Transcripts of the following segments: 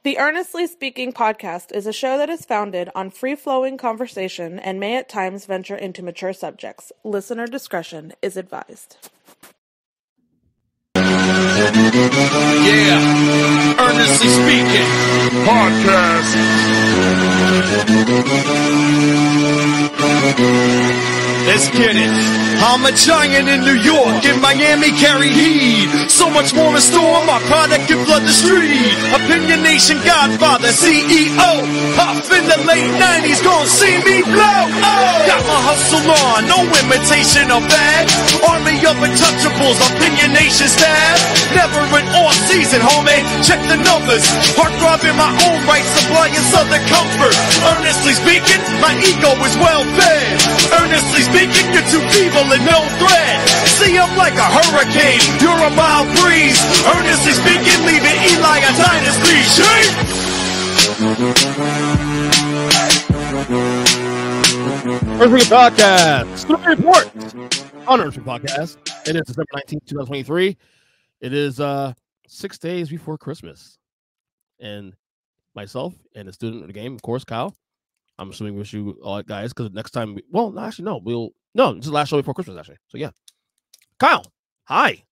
The Earnestly Speaking podcast is a show that is founded on free-flowing conversation and may at times venture into mature subjects. Listener discretion is advised. Yeah, Earnestly Speaking podcast. Let's get it. I'm a giant in New York, in Miami carry heat. So much more in store, my product can flood the street. Opinion Nation Godfather, CEO. Puff in the late 90s, gon' see me blow. Oh, got my hustle on, no imitation of bad. Army of untouchables, Opinion Nation staff. Never an off season, homie, check the numbers. Heart throb in my own right, supplying southern comfort. Earnestly speaking, my ego is well fed. Earnestly speaking, you're too feeble and no threat. See, I'm like a hurricane, you're a mild breeze. Earnestly speaking, leaving Eli a dynasty. Shake! Earnestly Podcast, Story Report on Earnestly Podcast. It is December 19th, 2023. It is 6 days before Christmas. And myself and the student of the game, of course, Kyle. I'm assuming we wish you all right, guys, because next time, this is the last show before Christmas, actually. So, yeah. Kyle, hi.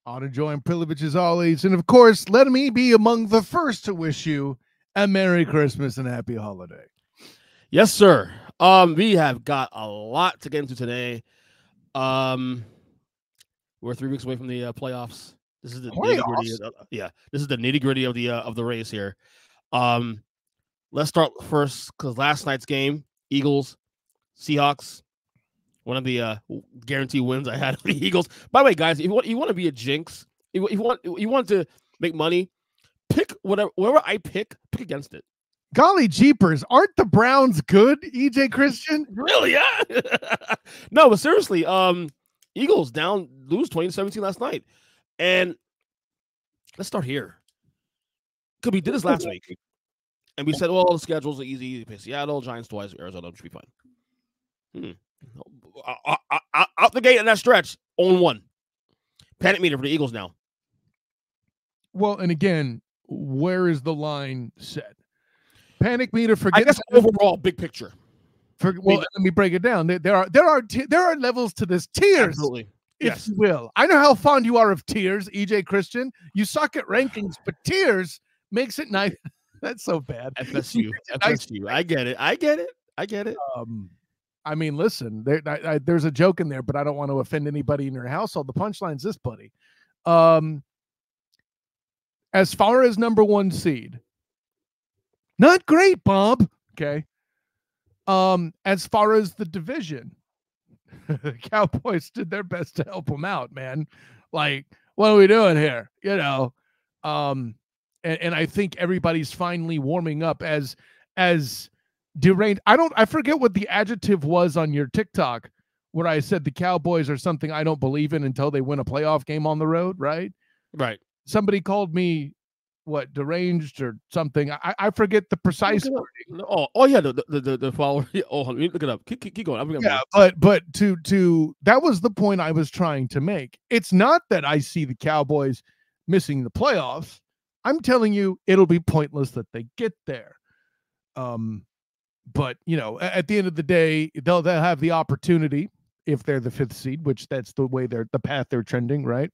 Honor, joy, and privilege as always. And, of course, let me be among the first to wish you a Merry Christmas and Happy Holiday. Yes, sir. We have got a lot to get into today. We're 3 weeks away from the playoffs. This is the nitty-gritty. This is the nitty-gritty of the race here. Let's start first because last night's game, Eagles, Seahawks, one of the guaranteed wins I had with the Eagles. By the way, guys, if you want to be a jinx, if you want to make money, pick whatever I pick against it. Golly jeepers, aren't the Browns good, EJ Christian? Really? Yeah. No, but seriously, Eagles lose 20-17 last night. And let's start here. Because we did this last week. And we said, well, the schedules are easy. You play Seattle, Giants twice, Arizona should be fine. Out the gate in that stretch, 0-1. Panic meter for the Eagles now. Well, and again, where is the line set? Panic meter for I guess overall, big picture. Let me break it down. There are levels to this, tiers. Absolutely. If you will. I know how fond you are of tiers, EJ Christian. You suck at rankings, but tiers makes it nice. That's so bad. FSU. I get it. I mean, listen, there's a joke in there, but I don't want to offend anybody in your household. The punchline's this, buddy. As far as number one seed, not great, Bob. Okay. As far as the division, the Cowboys did their best to help them out, man. Like, what are we doing here? You know, and I think everybody's finally warming up as deranged. I forget what the adjective was on your TikTok where I said the Cowboys are something I don't believe in until they win a playoff game on the road, right? Right. Somebody called me deranged or something. I forget the precise wording. Oh yeah, the follower. Oh, let me look it up. Keep going. But to that was the point I was trying to make. It's not that I see the Cowboys missing the playoffs. I'm telling you, it'll be pointless that they get there. But you know, at the end of the day, they'll have the opportunity if they're the fifth seed, which that's the way the path they're trending, right?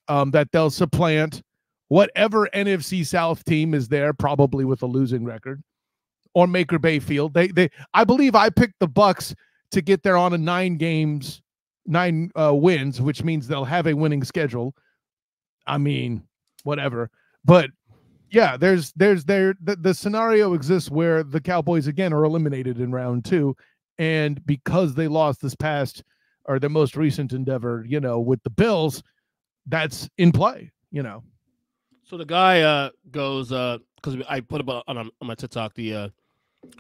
That they'll supplant whatever NFC South team is there, probably with a losing record, or Baker Mayfield. I believe I picked the Bucks to get there on a 9 wins, which means they'll have a winning schedule. I mean, whatever. But yeah, the scenario exists where the Cowboys again are eliminated in round 2, and because they lost this past or their most recent endeavor, you know, with the Bills, that's in play, you know. So the guy goes because I put up on my TikTok the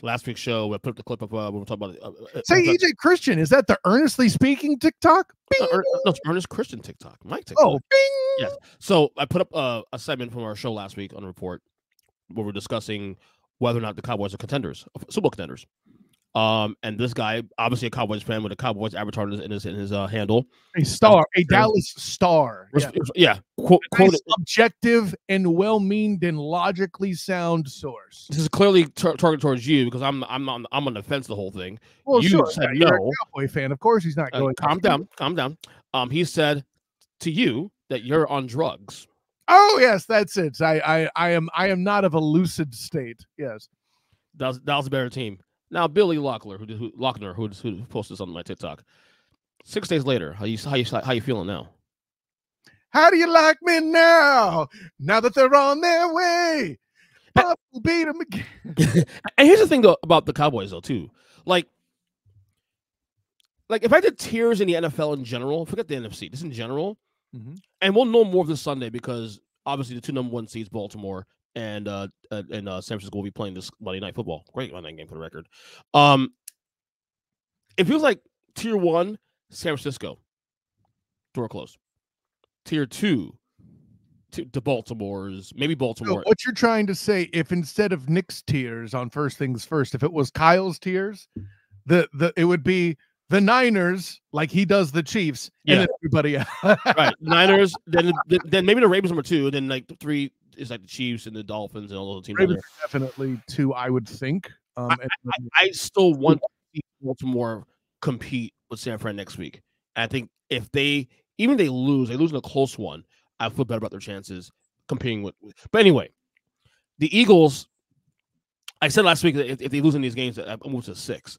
last week's show. I put up the clip of when we're talking about. Say EJ Christian, is that the Earnestly Speaking TikTok? No, it's Earnest Christian TikTok. My TikTok. Oh, bing! Yes. So I put up a segment from our show last week on the report where we're discussing whether or not the Cowboys are contenders, Super Bowl contenders. And this guy, obviously a Cowboys fan with a Cowboys avatar in his handle. A star, a Dallas star. Yeah. Nice, objective and well-meaned and logically sound source. This is clearly targeted towards you because I'm on the fence the whole thing. Well, you sure, said you're no. a Cowboy fan, of course he's not going. Calm down. He said to you that you're on drugs. Oh yes, that's it. I am not of a lucid state. Yes, that was a better team. Now Billy Lochner, who posted this on my TikTok. 6 days later, how you feeling now? How do you like me now? Now that they're on their way, I'll beat them again. And here's the thing though about the Cowboys though too, like if I did tiers in the NFL in general, forget the NFC, just in general, and we'll know more of this Sunday because obviously the 2 number 1 seeds, Baltimore and San Francisco, will be playing this Monday Night Football. Great Monday night game for the record. It feels like tier 1, San Francisco, door closed. Tier 2, to Baltimore's, maybe Baltimore. So what you're trying to say, if instead of Nick's tiers on First Things First, if it was Kyle's tiers, it would be the Niners, like he does the Chiefs, and then everybody else. Right, Niners, then maybe the Ravens number 2, and then like 3 is like the Chiefs and the Dolphins and all those teams. Ravens are definitely 2, I would think. I still want to see Baltimore compete with San Fran next week. I think if they lose in a close one, I feel better about their chances competing with. But anyway, the Eagles. I said last week that if they lose in these games, I move to 6.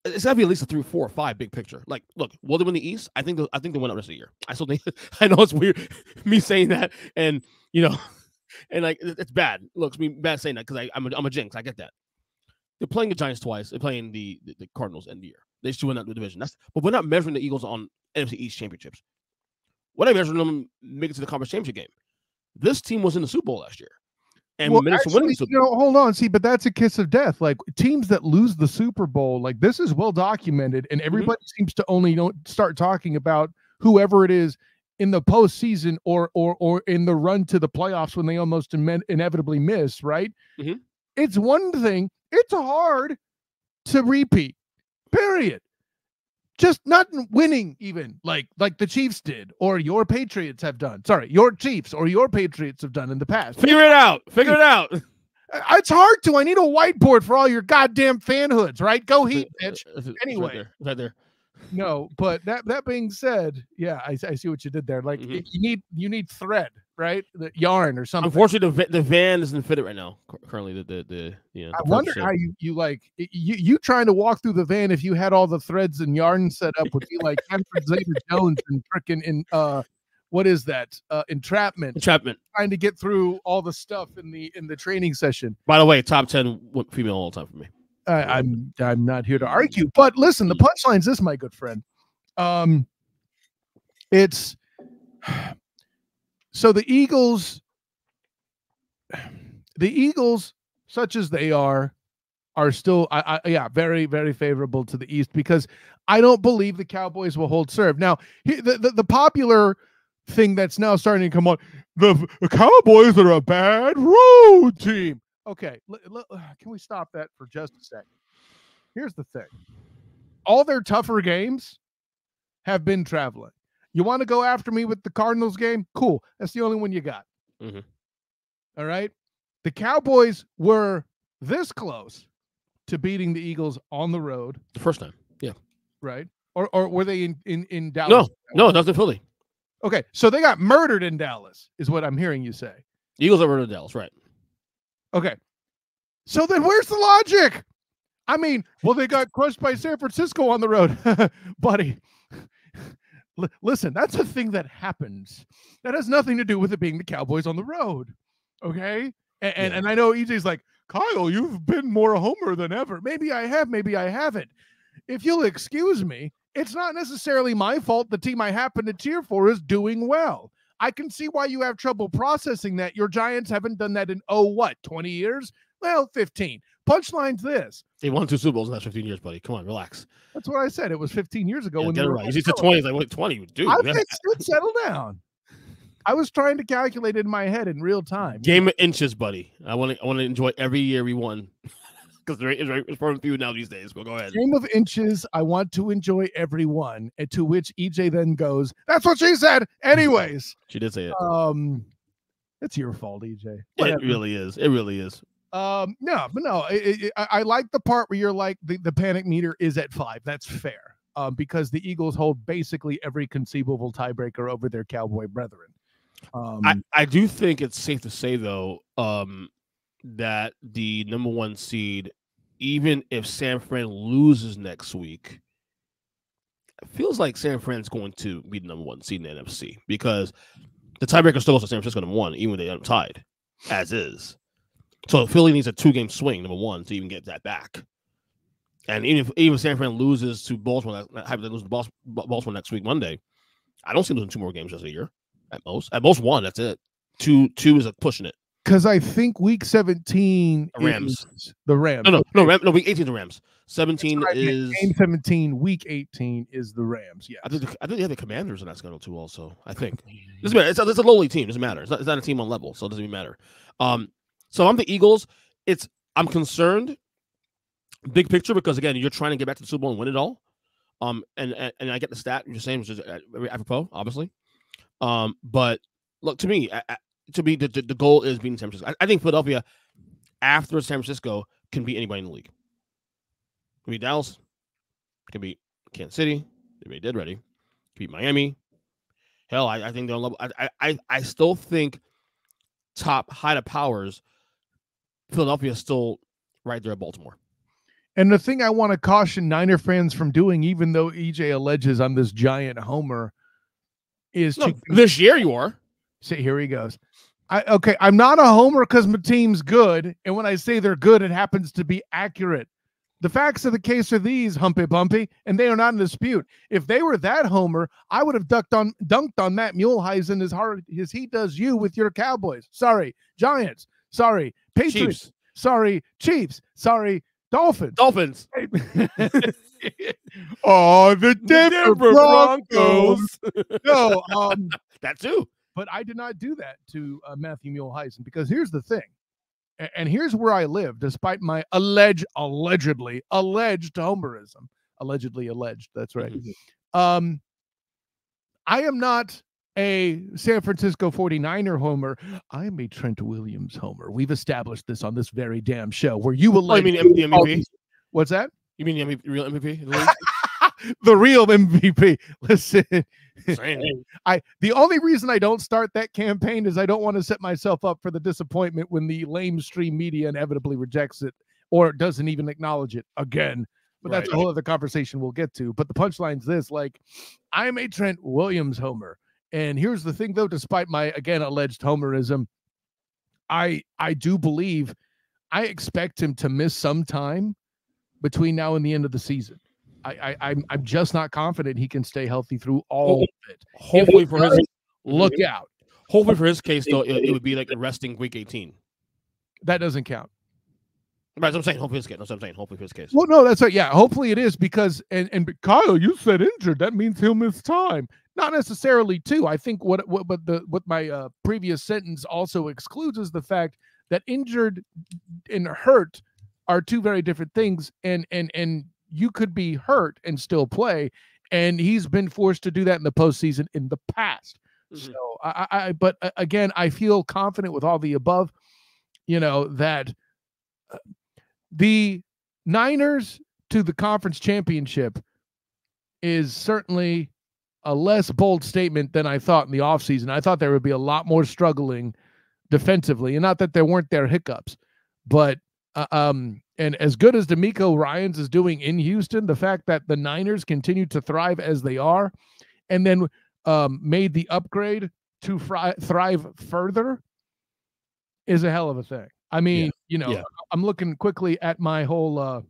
It's got to be at least a 3, 4, 5 big picture. Like, look, will they win the East? I think they win the rest of the year. I still think. I know it's weird me saying that, and and like it's bad. Look, it's me bad saying that because I'm a jinx. I get that. They're playing the Giants twice. They're playing the Cardinals end of the year. They should win that division. But we're not measuring the Eagles on NFC East championships. We're not measuring them make it to the conference championship game. This team was in the Super Bowl last year. And Minnesota winning the Super Bowl. Hold on. See, but that's a kiss of death. Like teams that lose the Super Bowl, like this is well documented, and everybody seems to only start talking about whoever it is in the postseason or in the run to the playoffs when they almost inevitably miss, right? It's one thing. It's hard to repeat, period. Just not winning even like the Chiefs did or your Patriots have done. Sorry, your Chiefs or your Patriots have done in the past. Figure it out. It's hard to. I need a whiteboard for all your goddamn fanhoods, right? Go Heat, bitch. Anyway. Right there. No, but that being said, yeah, I see what you did there. Like you need thread, right? The yarn or something. Unfortunately, the van isn't fitted right now. Currently, I wonder how you trying to walk through the van if you had all the threads and yarn set up would be like Hanford Zeta-Jones and freaking in what is that? Entrapment. Trying to get through all the stuff in the training session. By the way, top 10 female all time for me. I'm not here to argue, but listen, the punchline is this, my good friend. It's so the Eagles, such as they are still, very, very favorable to the East because I don't believe the Cowboys will hold serve. Now, the popular thing that's now starting to come on, the Cowboys are a bad road team. Okay, can we stop that for just a second? Here's the thing. All their tougher games have been traveling. You want to go after me with the Cardinals game? Cool. That's the only one you got. All right? The Cowboys were this close to beating the Eagles on the road. The first time. Yeah. Right? Or were they in Dallas? No, that's in Philly. Okay, so they got murdered in Dallas, is what I'm hearing you say. Eagles are murdered in Dallas, right. Okay. So then where's the logic? I mean, well, they got crushed by San Francisco on the road. Buddy, listen, that's a thing that happens. That has nothing to do with it being the Cowboys on the road. Okay? And I know EJ's like, Kyle, you've been more a homer than ever. Maybe I have, maybe I haven't. If you'll excuse me, it's not necessarily my fault the team I happen to cheer for is doing well. I can see why you have trouble processing that. Your Giants haven't done that in, 20 years? Well, 15. Punchline's this. They won 2 Super Bowls in the last 15 years, buddy. Come on, relax. That's what I said. It was 15 years ago. Yeah, when get it right. You said 20. Like, what, 20? Dude. I fixed it. Settle down. I was trying to calculate in my head in real time. Game of inches, buddy. I want to enjoy every year we won. because it's for a few now these days. But go ahead. Game of inches. I want to enjoy every one. And to which EJ then goes, "That's what she said." Anyways, She did say it. It's your fault, EJ. It really is. It really is. No, but no. I like the part where you're like the panic meter is at 5. That's fair. Because the Eagles hold basically every conceivable tiebreaker over their Cowboy brethren. I do think it's safe to say though, that the number 1 seed, even if San Fran loses next week, it feels like San Fran's going to be the number 1 seed in the NFC because the tiebreaker still goes to San Francisco number 1, even when they are tied, as is. So Philly needs a 2-game swing, number 1, to even get that back. And even if San Fran loses to Baltimore, Baltimore next week, Monday, I don't see them losing 2 more games just a year at most. At most 1, that's it. 2 is pushing it. Because I think week 17 the Rams. The Rams. No, week 18 the Rams. 17 is game 17. Week 18 is the Rams. Yeah, I think they have the Commanders in that schedule too. Also, I think doesn't matter. It's a lowly team. Doesn't matter. It's not a team on level, so it doesn't even matter. So I'm the Eagles. I'm concerned, big picture, because again, you're trying to get back to the Super Bowl and win it all. And I get the stat you're saying, which is apropos, obviously. But look, to me, the goal is beating San Francisco. I think Philadelphia, after San Francisco, can beat anybody in the league. Can beat Dallas, can beat Kansas City, they made dead ready, can beat Miami. Hell, I think they're on level. I still think top height of powers, Philadelphia is still right there at Baltimore. And the thing I want to caution Niner fans from doing, even though EJ alleges I'm this giant homer, is this year you are. See, here he goes. I'm not a homer because my team's good, and when I say they're good, it happens to be accurate. The facts of the case are these, Humpy Bumpy, and they are not in dispute. If they were that homer, I would have dunked on Matt Muehlheisen as hard as he does you with your Cowboys. Sorry, Giants. Sorry, Patriots. Chiefs. Sorry, Chiefs. Sorry, Dolphins. Oh, the Denver Broncos. No, that too. But I did not do that to Matthew Muehlheisen, because here's the thing. And here's where I live, despite my allegedly alleged homerism. Allegedly alleged. That's right. Mm-hmm. I am not a San Francisco 49er homer. I am a Trent Williams homer. We've established this on this very damn show where you will. Oh, you mean the MVP? What's that? You mean the real MVP? The real MVP. Listen, the only reason I don't start that campaign is I don't want to set myself up for the disappointment when the lamestream media inevitably rejects it or doesn't even acknowledge it again. But that's a whole other conversation we'll get to. But the punchline's this: like, I'm a Trent Williams homer. And here's the thing, though, despite my, again, alleged homerism, I do believe I expect him to miss some time between now and the end of the season. I'm just not confident he can stay healthy through all of it. Hopefully for his look out. Hopefully for his case, though, it would be like resting week 18. That doesn't count. Right, so I'm saying hopefully his case. That's what I'm saying. Hopefully for his case. Well, no, that's right. Yeah, hopefully it is, because and Kyle, you said injured. That means he'll miss time. Not necessarily, too. I think what my previous sentence also excludes is the fact that injured and hurt are two very different things, and you could be hurt and still play, and he's been forced to do that in the postseason in the past. Mm-hmm. So but again, I feel confident with all the above, that the Niners to the conference championship is certainly a less bold statement than I thought in the offseason. I thought there would be a lot more struggling defensively, and not that there weren't hiccups, but and as good as DeMeco Ryans is doing in Houston, the fact that the Niners continue to thrive as they are, and then made the upgrade to thrive further, is a hell of a thing. I mean, I'm looking quickly at my whole.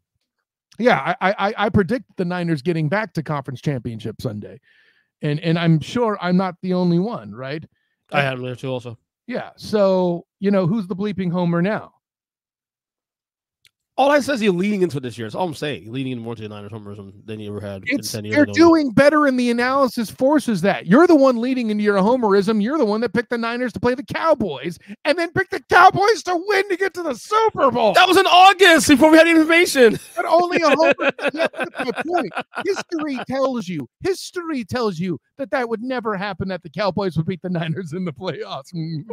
I predict the Niners getting back to conference championship Sunday, and I'm sure I'm not the only one, right? I had them there too, also. Yeah. So who's the bleeping homer now? All I says you're leading into this year. That's all I'm saying. You're leading in more to the Niners homerism than you ever had in 10 years. They're doing better, and the analysis forces that. You're the one leading into your homerism. You're the one that picked the Niners to play the Cowboys and then picked the Cowboys to win to get to the Super Bowl. That was in August before we had any information. But only a homer. Yeah, that's my point. History tells you that would never happen, that the Cowboys would beat the Niners in the playoffs. We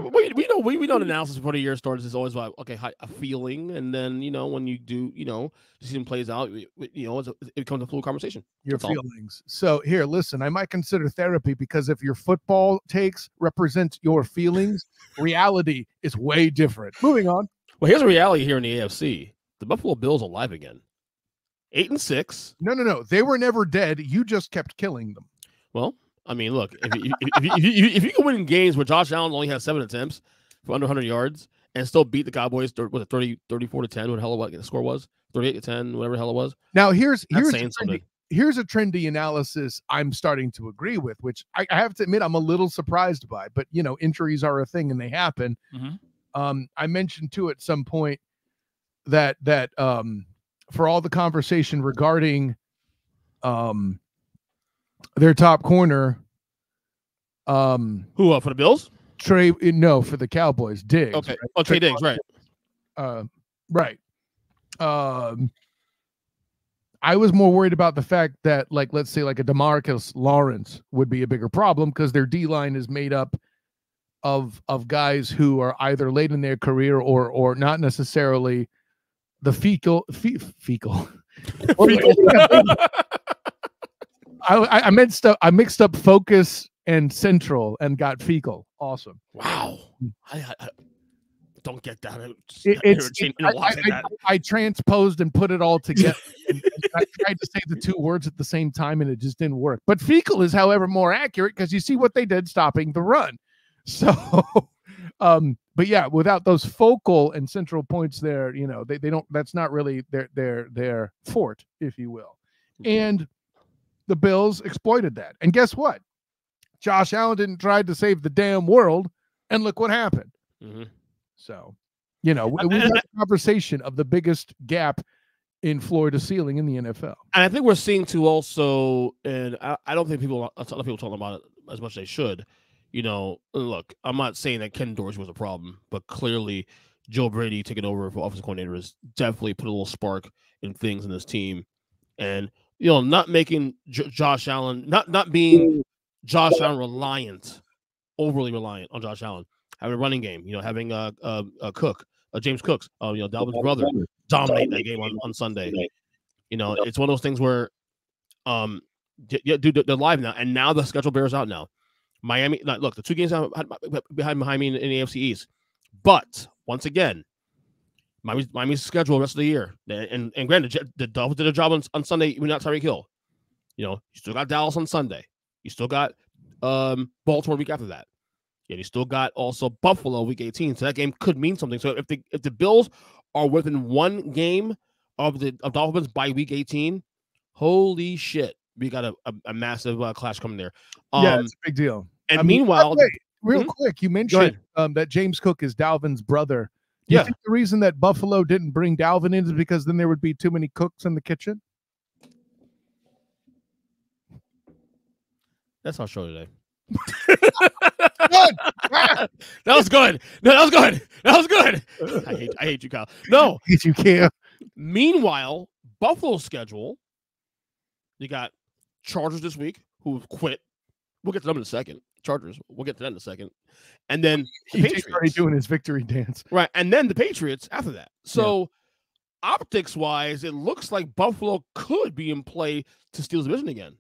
know the analysis before the year starts is always about, okay, a feeling, and then, when you do, the season plays out, it becomes a fluid conversation. Your feelings. So here, listen, I might consider therapy, because if your football takes represent your feelings, reality is way different. Moving on. Well, here's a reality here in the AFC. The Buffalo Bills are alive again. 8-6. No. They were never dead. You just kept killing them. Well, I mean, look, if you can win games where Josh Allen only has 7 attempts for under 100 yards and still beat the Cowboys, was it 34-10? What the hell the score was? 38-10, whatever the hell it was. Now here's a trendy analysis I'm starting to agree with, which I have to admit I'm a little surprised by. But injuries are a thing and they happen. Mm-hmm. I mentioned too at some point that for all the conversation regarding their top corner, who for the Bills? For the Cowboys, Diggs. Okay, right? Trey Diggs, right? Right. I was more worried about the fact that, let's say, a DeMarcus Lawrence would be a bigger problem, because their D line is made up of guys who are either late in their career or not necessarily the fecal. I mixed up focus and central and got fecal. Awesome. Wow. I don't get that. I transposed and put it all together. and I tried to say the two words at the same time, and it just didn't work. But fecal is, however, more accurate, because you see what they did stopping the run. So, but yeah, without those focal and central points there, they don't. That's not really their fort, if you will. And the Bills exploited that. And guess what? Josh Allen didn't try to save the damn world, and look what happened. Mm-hmm. So, we got a conversation of the biggest gap in floor to ceiling in the NFL. And I think we're seeing too also, and I don't think a lot of people talking about it as much as they should. Look, I'm not saying that Ken Dorsey was a problem, but clearly Joe Brady taking over for offensive coordinator has definitely put a little spark in things in this team. And, not making Josh Allen, not being Josh Allen overly reliant on Josh Allen, having a running game, having James Cooks, Dalvin's brother, dominate that game on Sunday. It's one of those things where, dude, they're live now, and now the schedule bears out now. Miami, look, the 2 games behind me in the AFC East, but once again, Miami's schedule the rest of the year, and granted, the Dolphins did a job on Sunday without Tyreek Hill. You still got Dallas on Sunday. You still got Baltimore week after that. Yeah, you still got also Buffalo week 18. So that game could mean something. So if the Bills are within 1 game of Dolphins by week 18, holy shit, we got a massive clash coming there. Yeah, it's a big deal. And meanwhile, real quick, you mentioned that James Cook is Dalvin's brother. Do you think the reason that Buffalo didn't bring Dalvin in is because then there would be too many cooks in the kitchen? That's our show today. Good. That was good. No, that was good. That was good. I hate you, Kyle. No, you can't. Meanwhile, Buffalo's schedule, you got Chargers this week who have quit. We'll get to them in a second. Chargers, we'll get to that in a second. And then the Patriots already doing his victory dance. Right. And then the Patriots after that. So optics-wise, it looks like Buffalo could be in play to steal the division again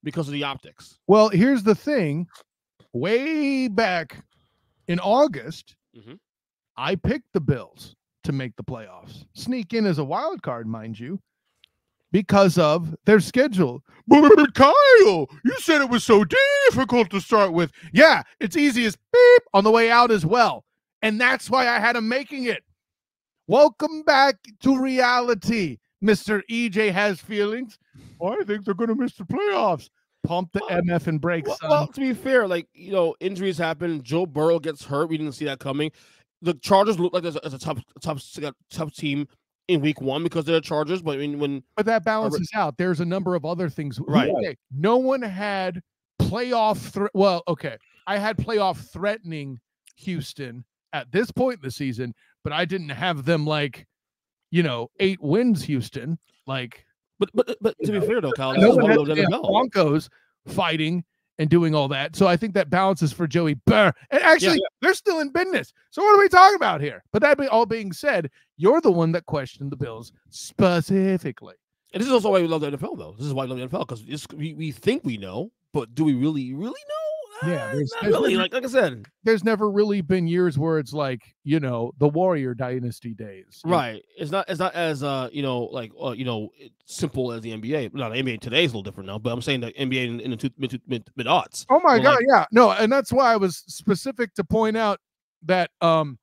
because of the optics. Well, here's the thing. Way back in August, I picked the Bills to make the playoffs. Sneak in as a wild card, mind you, because of their schedule. But Kyle, you said it was so difficult to start with. Yeah, it's easy as beep on the way out as well. And that's why I had them making it. Welcome back to reality. Mr. EJ has feelings. I think they're going to miss the playoffs. Pump the MF and brakes. Well, to be fair, injuries happen. Joe Burrow gets hurt. We didn't see that coming. The Chargers look like as a tough team in week 1 because they're the Chargers, but but that balances out. There's a number of other things. Right. Okay, no one had playoff. Well, okay, I had playoff threatening Houston at this point in the season, but I didn't have them 8 wins. Houston, but to be fair though, Kyle, no one had the Broncos fighting and doing all that. So I think that balances for Joey Burr. And actually, they're still in business. So what are we talking about here? But that all being said, you're the one that questioned the Bills specifically. And this is also why we love the NFL, though. This is why we love the NFL, because we think we know, but do we really know? Yeah, there's really like I said, there's never really been years where it's the Warrior Dynasty days, right? It's not as simple as the NBA. Now the NBA today is a little different now, but I'm saying the NBA in the mid aughts. Oh my God, yeah, no, and that's why I was specific to point out that I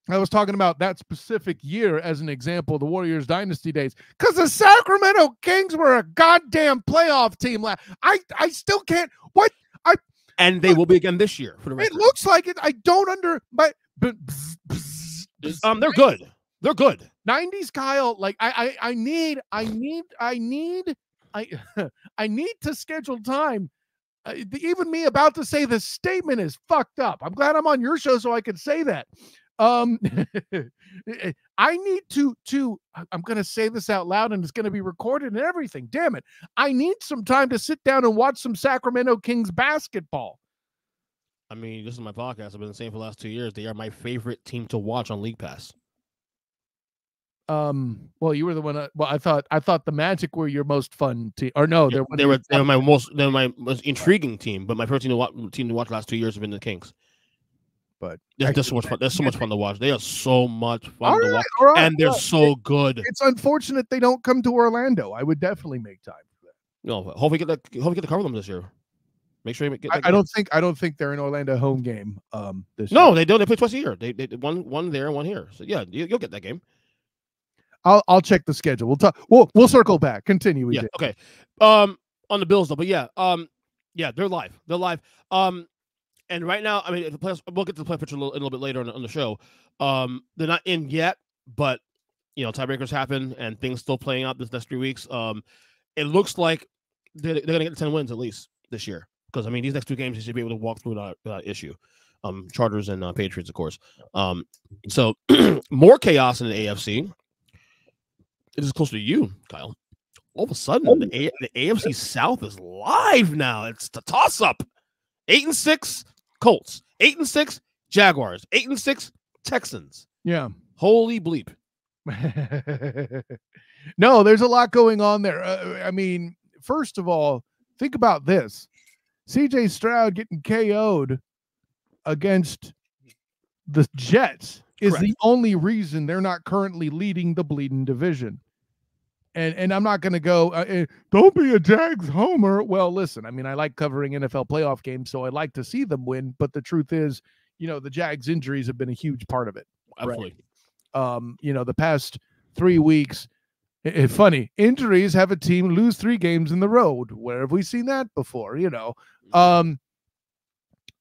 was talking about that specific year as an example, the Warriors Dynasty days, because the Sacramento Kings were a goddamn playoff team. I still can't. And they will be again this year for the record. It looks like it. I don't but they're good. They're good. 90s Kyle, I need to schedule time. Even me about to say this statement is fucked up. I'm glad I'm on your show so I can say that. I need to I'm going to say this out loud and it's going to be recorded and everything. Damn it. I need some time to sit down and watch some Sacramento Kings basketball. I mean, this is my podcast. I've been saying for the last 2 years. They are my favorite team to watch on League Pass. Well, you were the one. I thought the Magic were your most fun team. Or no, they were my most intriguing team. But my favorite team to watch the last 2 years have been the Kings. But there's so much fun. There's so much fun to watch. They are so much fun to watch, and they're so good. It's unfortunate they don't come to Orlando. I would definitely make time for that. No, hopefully get to cover them this year. Make sure you get. I don't think they're an Orlando home game. This no, year. They don't. They play twice a year. They one there and one here. So yeah, you'll get that game. I'll check the schedule. We'll talk. We'll circle back. Continue. Yeah. Okay. On the Bills though, but yeah. They're live. They're live. And right now, I mean, we'll get to the play picture a little bit later on the show. They're not in yet, but tiebreakers happen and things still playing out this next 3 weeks. It looks like they're going to get 10 wins at least this year, because I mean these next 2 games they should be able to walk through without issue. Chargers and Patriots, of course. So more chaos in the AFC. It is closer to you, Kyle. All of a sudden, the AFC South is live now. It's the toss-up. 8-6 Colts, 8-6 Jaguars, 8-6 Texans. Yeah. Holy bleep. No, there's a lot going on there. I mean, first of all, think about this. CJ Stroud getting KO'd against the Jets is the only reason they're not currently leading the bleeding division. And I'm not going to go, don't be a Jags homer. Well, listen, I mean, I like covering NFL playoff games, so I like to see them win. But the truth is, the Jags injuries have been a huge part of it. Absolutely. Right? The past 3 weeks, it's funny. Injuries have a team lose 3 games in the road. Where have we seen that before? But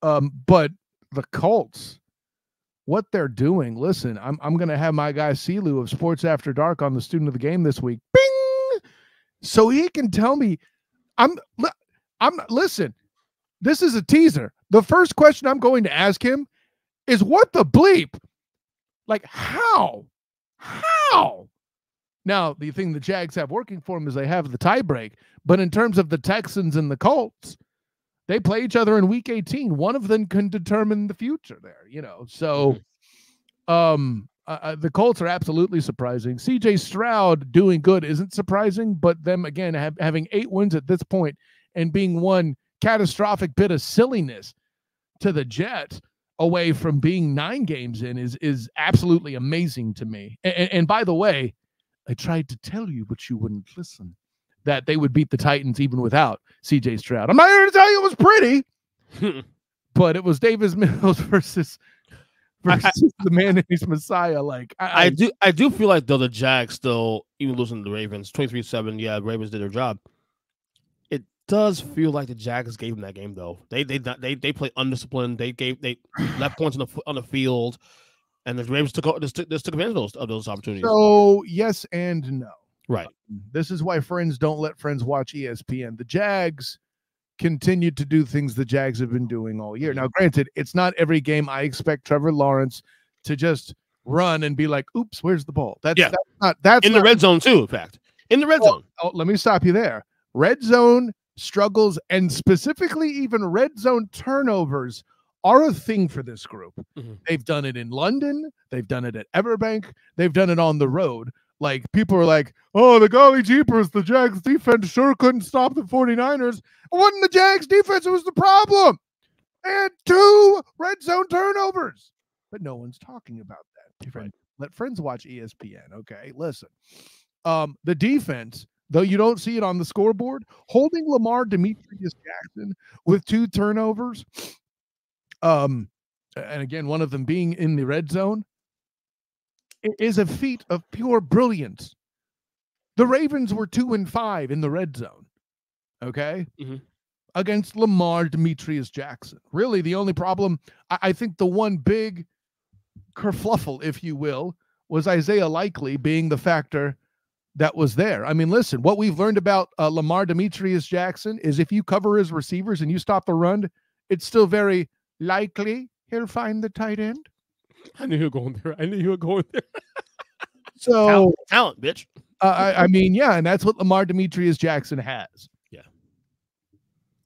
the Colts, what they're doing. Listen, I'm going to have my guy Silu of Sports After Dark on the Student of the Game this week. Bing! So he can tell me. Listen. This is a teaser. The first question I'm going to ask him is, what the bleep? Like, how? Now, the thing the Jags have working for them is they have the tie break. But in terms of the Texans and the Colts, they play each other in week 18. One of them can determine the future there, So the Colts are absolutely surprising. CJ Stroud doing good isn't surprising, but them, again, having 8 wins at this point and being one catastrophic bit of silliness to the Jets away from being 9 games in is absolutely amazing to me. And by the way, I tried to tell you, but you wouldn't listen, that they would beat the Titans even without CJ Stroud. I'm not here to tell you it was pretty, but it was Davis Mills versus the mayonnaise Messiah. I do feel like though the Jags still, even losing to the Ravens 23-7. Yeah, Ravens did their job. It does feel like the Jags gave them that game though. They play undisciplined. They left points on the field. And the Ravens took advantage of those opportunities. So yes and no. Right. This is why friends don't let friends watch ESPN. The Jags continued to do things the Jags have been doing all year. Now, granted, it's not every game I expect Trevor Lawrence to just run and be like, "Oops, where's the ball?" That's in the red zone too. In fact, in the red zone. Oh, let me stop you there. Red zone struggles, and specifically even red zone turnovers, are a thing for this group. They've done it in London. They've done it at Everbank. They've done it on the road. Like, people are like, oh, the golly jeepers, the Jags defense sure couldn't stop the 49ers. It wasn't the Jags defense, it was the problem. They had 2 red zone turnovers. But no one's talking about that. Right. Let friends watch ESPN, okay? Listen. The defense, though you don't see it on the scoreboard, holding Lamar Demetrius Jackson with 2 turnovers, and again, one of them being in the red zone, it is a feat of pure brilliance. The Ravens were 2-5 in the red zone, okay? Against Lamar Demetrius Jackson. Really, the only problem, I think the one big kerfluffle, if you will, was Isaiah Likely being the factor that was there. I mean, listen, what we've learned about Lamar Demetrius Jackson is if you cover his receivers and you stop the run, it's still very likely he'll find the tight end. I knew you were going there. So talent, bitch. I mean, yeah, and that's what Lamar Demetrius Jackson has. Yeah.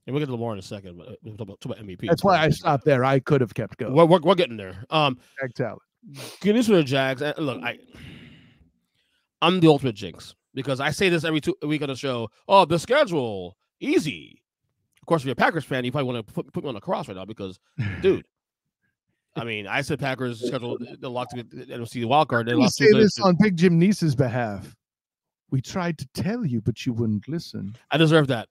And we'll get to Lamar in a second, but we'll talk about MVP. That's why I stopped there. I could have kept going. We're getting there. Jag talent. Good news for the Jags. Look, I'm the ultimate jinx because I say this every week on the show. Oh, the schedule, easy. Of course, if you're a Packers fan, you probably want to put me on the cross right now because, dude, I mean, I said Packers schedule the lock to get NFC wild card. Let me say this on Big Jim Neese's behalf. We tried to tell you, but you wouldn't listen. I deserve that.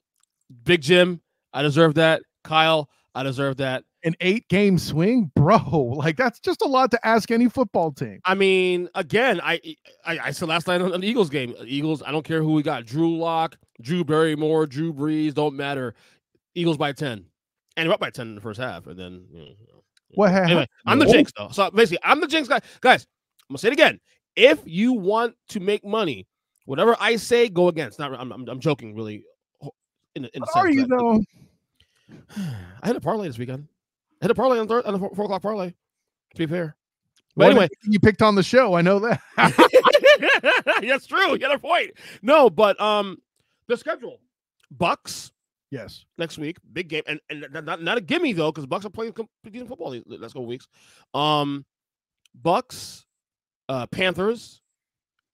Big Jim, I deserve that. Kyle, I deserve that. An 8-game swing, bro. Like, that's just a lot to ask any football team. I mean, again, I said last night on the Eagles game, Eagles, I don't care who we got. Drew Lock, Drew Barrymore, Drew Brees, don't matter. Eagles by 10. And we're up by 10 in the first half. And then, what happened? Anyway, I'm the jinx, though. So basically, I'm the jinx guy. Guys, I'm going to say it again. If you want to make money, whatever I say, go against. Not, I'm joking, really. In are you, though? I had a parlay this weekend. I had a parlay on the 4 o'clock parlay, to be fair. But anyway. You picked on the show. I know that. That's true. You got a point. No, but the schedule. Bucks. Yes. Next week. Big game. And not a gimme, though, because Bucks are playing decent football these last couple weeks. Bucks, Panthers,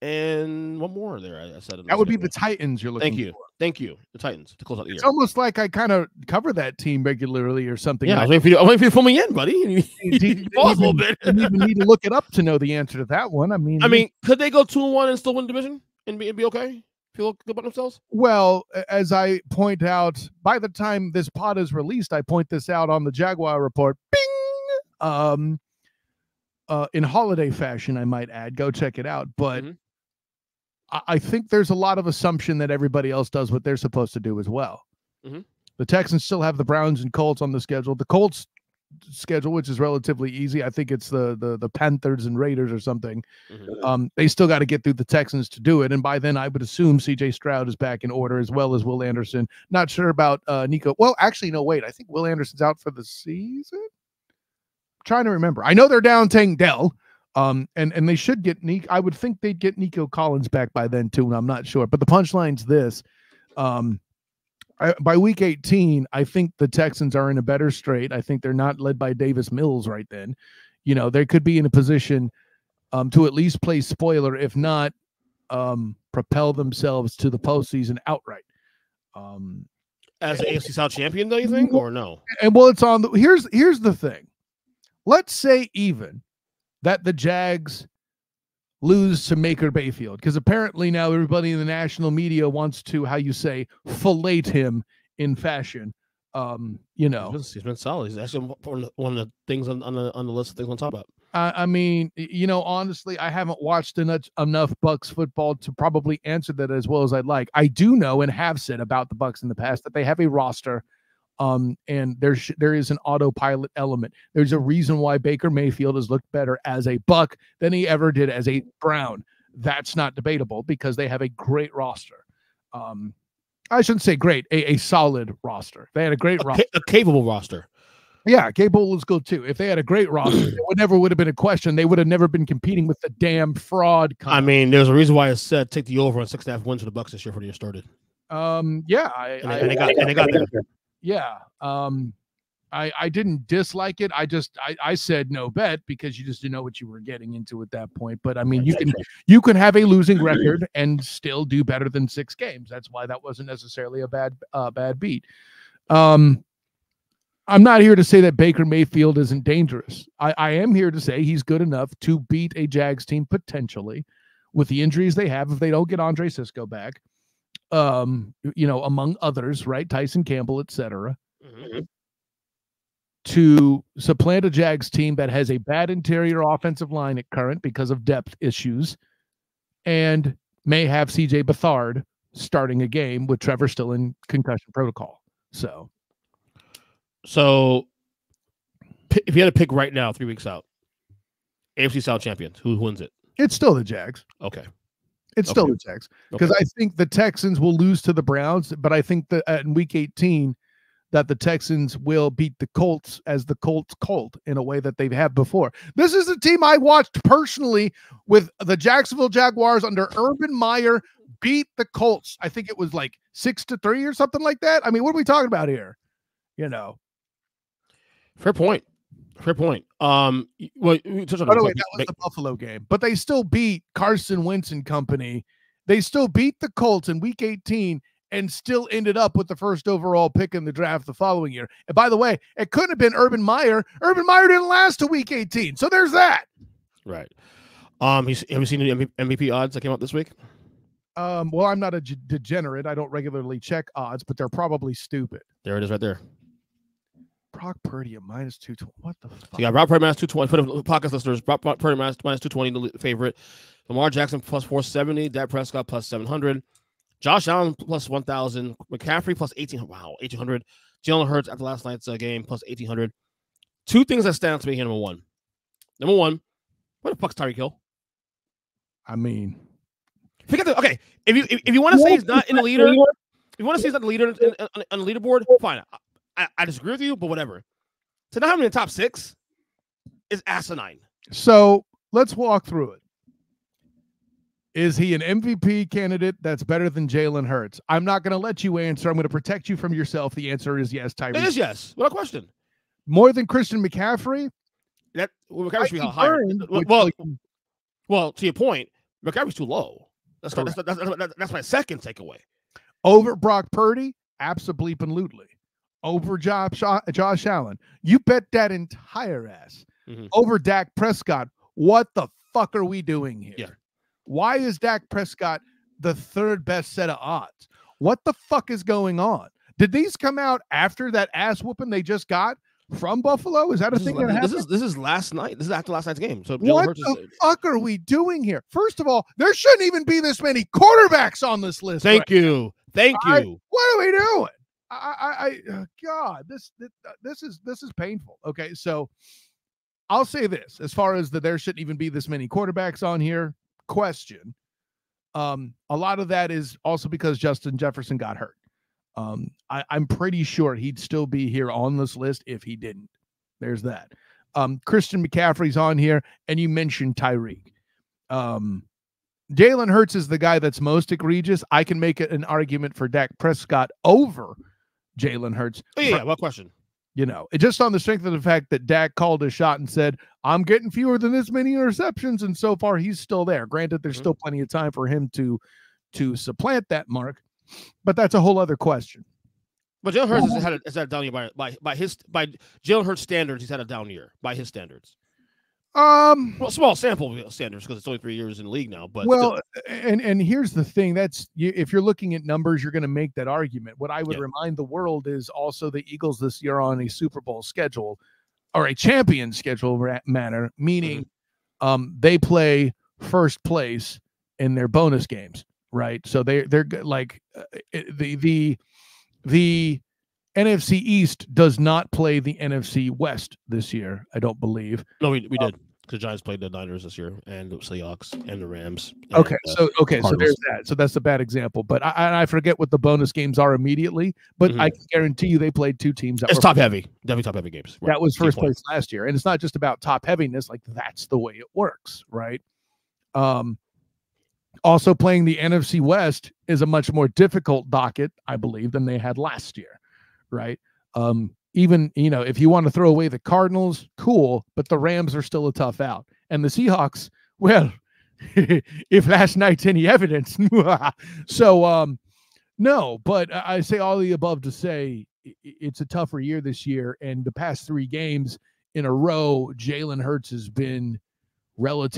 and one more there. I said it. That would be the Titans you're looking for. Thank you. The Titans to close out the year. It's almost like I kind of cover that team regularly or something. Yeah, I was waiting for you to pull me in, buddy. You pause a little bit. You even need to look it up to know the answer to that one. I mean, could they go 2-1 and still win the division and be okay? Feel good about themselves? Well, as I point out, by the time this pod is released, I point this out on the Jaguar Report. Bing! In holiday fashion, I might add. Go check it out. But I think there's a lot of assumption that everybody else does what they're supposed to do as well. The Texans still have the Browns and Colts on the schedule. The Colts schedule, which is relatively easy. I think it's the Panthers and Raiders or something. They still got to get through the Texans to do it. And by then I would assume CJ Stroud is back in order as well as Will Anderson. Not sure about Nico. Well, actually, no, wait. I think Will Anderson's out for the season. I'm trying to remember. I know they're down Tank Dell. And they should get Nico. I would think they'd get Nico Collins back by then too, and I'm not sure. But the punchline's this. By week 18, I think the Texans are in a better straight. I think they're not led by Davis Mills right then. You know, they could be in a position to at least play spoiler, if not propel themselves to the postseason outright. As an AFC South champion, though, you think, or no? And well, it's on the here's the thing. Let's say even that the Jags lose to Baker Mayfield, because apparently now everybody in the national media wants to, how you say, fillet him in fashion. You know, he's been solid. He's actually one of the things on the list of things on top of. I mean, you know, honestly, I haven't watched enough Bucks football to probably answer that as well as I'd like. I do know and have said about the Bucks in the past that they have a roster And there is an autopilot element. There's a reason why Baker Mayfield has looked better as a Buck than he ever did as a Brown. That's not debatable because they have a great roster. I shouldn't say great, a solid roster. They had a great roster. A capable roster. Yeah, capable is good too. If they had a great roster, it would have been a question. They would have never been competing with the damn fraud. I mean, there's a reason why I said take the over on 6.5 wins for the Bucks this year for the year started. Yeah, they got there. Yeah. I didn't dislike it. I said no bet because you just didn't know what you were getting into at that point. But I mean, you can have a losing record and still do better than 6 games. That's why that wasn't necessarily a bad beat. I'm not here to say that Baker Mayfield isn't dangerous. I am here to say he's good enough to beat a Jags team potentially with the injuries they have if they don't get Andre Sisco back. Among others, right? Tyson Campbell, etc. Mm-hmm. To supplant a Jags team that has a bad interior offensive line at current because of depth issues and may have CJ Beathard starting a game with Trevor still in concussion protocol. So if you had to pick right now, 3 weeks out, AFC South champions, who wins it? It's still the Jags. Okay. It's still the Jags because I think the Texans will lose to the Browns, but I think that in week 18 that the Texans will beat the Colts as the Colts colt in a way that they've had before. This is a team I watched personally with the Jacksonville Jaguars under Urban Meyer beat the Colts. I think it was like 6-3 or something like that. I mean, what are we talking about here? Fair point. Well, by the way, that was the Buffalo game, but they still beat Carson Wentz and company. They still beat the Colts in week 18 and still ended up with the first overall pick in the draft the following year. And by the way, it couldn't have been Urban Meyer. Urban Meyer didn't last to week 18. So there's that. Right. Have you seen the MVP odds that came out this week? Well, I'm not a degenerate. I don't regularly check odds, but they're probably stupid. There it is right there. Brock Purdy at -220. What the fuck? So you got Brock Purdy -220. For the podcast listeners, Brock Purdy -220, the favorite. Lamar Jackson +470. Dak Prescott +700. Josh Allen +1,000. McCaffrey +1,800. Wow, 1,800. Jalen Hurts after last night's game +1,800. 2 things that stand out to me here. Number one, where the fuck's Tyreek Hill? I mean, okay. If you want to say he's not in the leader, if you want to say he's not the leader on the leaderboard, fine. I disagree with you, but whatever. To not have him in the top 6 is asinine. So let's walk through it. Is he an MVP candidate that's better than Jalen Hurts? I'm not going to let you answer. I'm going to protect you from yourself. The answer is yes, Tyreek. It is yes. What a question. More than Christian McCaffrey? McCaffrey should be higher. Well, to your point, McCaffrey's too low. That's my second takeaway. Over Brock Purdy? Abso-bleeping-lutely. Over Josh Allen. You bet that entire ass. Mm-hmm. Over Dak Prescott. What the fuck are we doing here? Yeah. Why is Dak Prescott the 3rd best set of odds? What the fuck is going on? Did these come out after that ass whooping they just got from Buffalo? Is that a thing that happened? This is last night. This is after last night's game. So what the fuck are we doing here? First of all, there shouldn't even be this many quarterbacks on this list. Thank you. What are we doing? God, this is painful. Okay, so I'll say this as far as there shouldn't even be this many quarterbacks on here. Question. A lot of that is also because Justin Jefferson got hurt. I'm pretty sure he'd still be here on this list if he didn't. There's that. Christian McCaffrey's on here, and you mentioned Tyreek. Jalen Hurts is the guy that's most egregious. I can make an argument for Dak Prescott over Jalen Hurts. Oh, yeah, what question? Just on the strength of the fact that Dak called his shot and said, I'm getting fewer than this many interceptions, and so far he's still there. Granted, there's still plenty of time for him to supplant that mark, but that's a whole other question. But Jalen Hurts has had a down year by Jalen Hurts standards. He's had a down year by his standards. Well, small sample standards because it's only 3 years in the league now. But and here's the thing: if you're looking at numbers, you're going to make that argument. What I would remind the world is also the Eagles this year on a Super Bowl schedule or a champion schedule manner, meaning they play first place in their bonus games, right? So they're like the NFC East does not play the NFC West this year, I don't believe. No, we did. The Giants played the Niners this year, and the Seahawks, and the Rams. And, so there's that. So that's a bad example. But I forget what the bonus games are immediately. But I can guarantee you they played two teams. It's top heavy, definitely top heavy games. Right. That was first place last year, and it's not just about top heaviness. Like that's the way it works, right? Also, playing the NFC West is a much more difficult docket, I believe, than they had last year, right? Even, if you want to throw away the Cardinals, cool, but the Rams are still a tough out. And the Seahawks, well, if last night's any evidence. So, no, but I say all the above to say it's a tougher year this year. And the past 3 games in a row, Jalen Hurts has been he's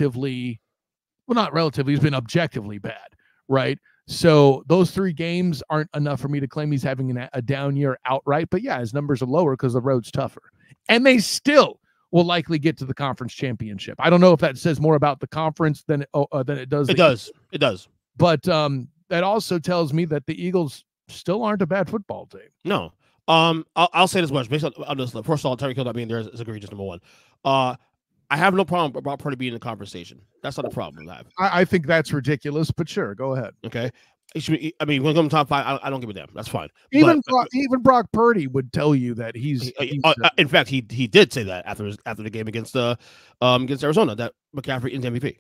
been objectively bad, right? So those 3 games aren't enough for me to claim he's having a down year outright. But yeah, his numbers are lower because the road's tougher. And they still will likely get to the conference championship. I don't know if that says more about the conference than it does. It does. But that also tells me that the Eagles still aren't a bad football team. No. I'll say this much. Based on this, first of all, Tyreek Hill not being there is egregious, number one. I have no problem about Purdy being in the conversation. That's not a problem I have. I think that's ridiculous, but sure, go ahead. Okay. When it comes to top 5, I don't give a damn. That's fine. Even Brock Purdy would tell you that he's in fact, he did say that after the game against Arizona that McCaffrey is MVP.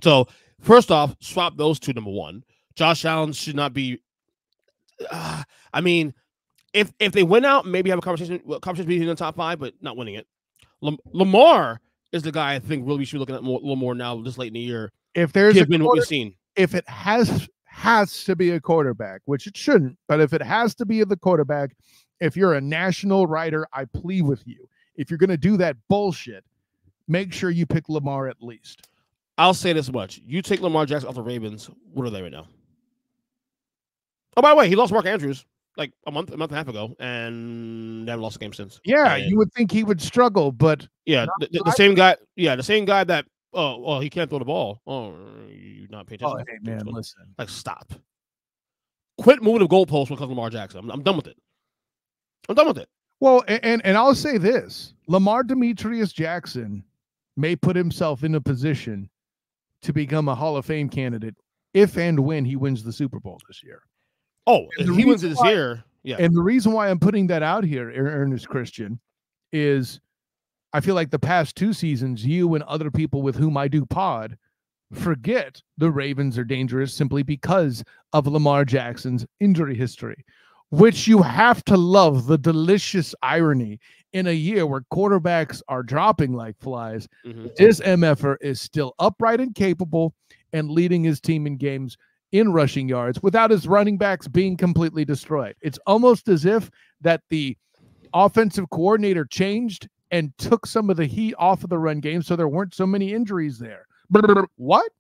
So first off, swap those two. Number one, Josh Allen should not be. If they win out, maybe have a conversation being in the top 5, but not winning it. Lamar is the guy I think really we should be looking at a little more now this late in the year. If there's what we've seen, if it has to be a quarterback, which it shouldn't, but if it has to be the quarterback, if you're a national writer, I plead with you. If you're going to do that bullshit, make sure you pick Lamar at least. I'll say this much: you take Lamar Jackson off the Ravens, what are they right now? Oh, by the way, he lost Mark Andrews like a month and a half ago, and they haven't lost a game since. Yeah, you would think he would struggle, but the same guy. Yeah, the same guy that. Oh, well, he can't throw the ball. Oh, you're not paying attention. Oh, hey, man, listen. Like, stop. Quit moving the goalposts because of Lamar Jackson. I'm done with it. Well, and I'll say this: Lamar Demetrius Jackson may put himself in a position to become a Hall of Fame candidate if and when he wins the Super Bowl this year. Oh, if he wins it this year, yeah. And the reason why I'm putting that out here, Ernest Christian, is I feel like the past 2 seasons, you and other people with whom I do pod forget the Ravens are dangerous simply because of Lamar Jackson's injury history, which you have to love the delicious irony in a year where quarterbacks are dropping like flies. This MFer is still upright and capable and leading his team in games in rushing yards without his running backs being completely destroyed. It's almost as if that the offensive coordinator changed and took some of the heat off of the run game so there weren't so many injuries there. What?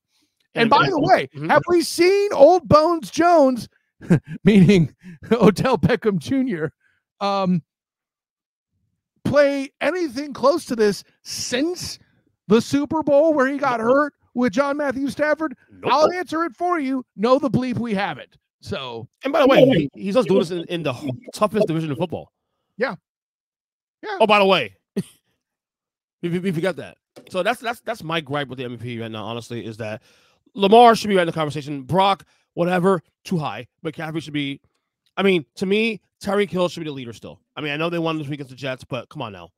And by the way, have we seen Old Bones Jones, meaning Odell Beckham Jr., play anything close to this since the Super Bowl where he got hurt with John Matthew Stafford? Nope. I'll answer it for you. No, the bleep, we haven't. So, and by the way, he's just doing this in the toughest division of football. Yeah. Oh, by the way, we forgot that. So that's my gripe with the MVP right now. Honestly, is that Lamar should be right in the conversation. Brock, whatever, too high. But McCaffrey should be. I mean, to me, Tyreek Hill should be the leader still. I mean, I know they won this week against the Jets, but come on now.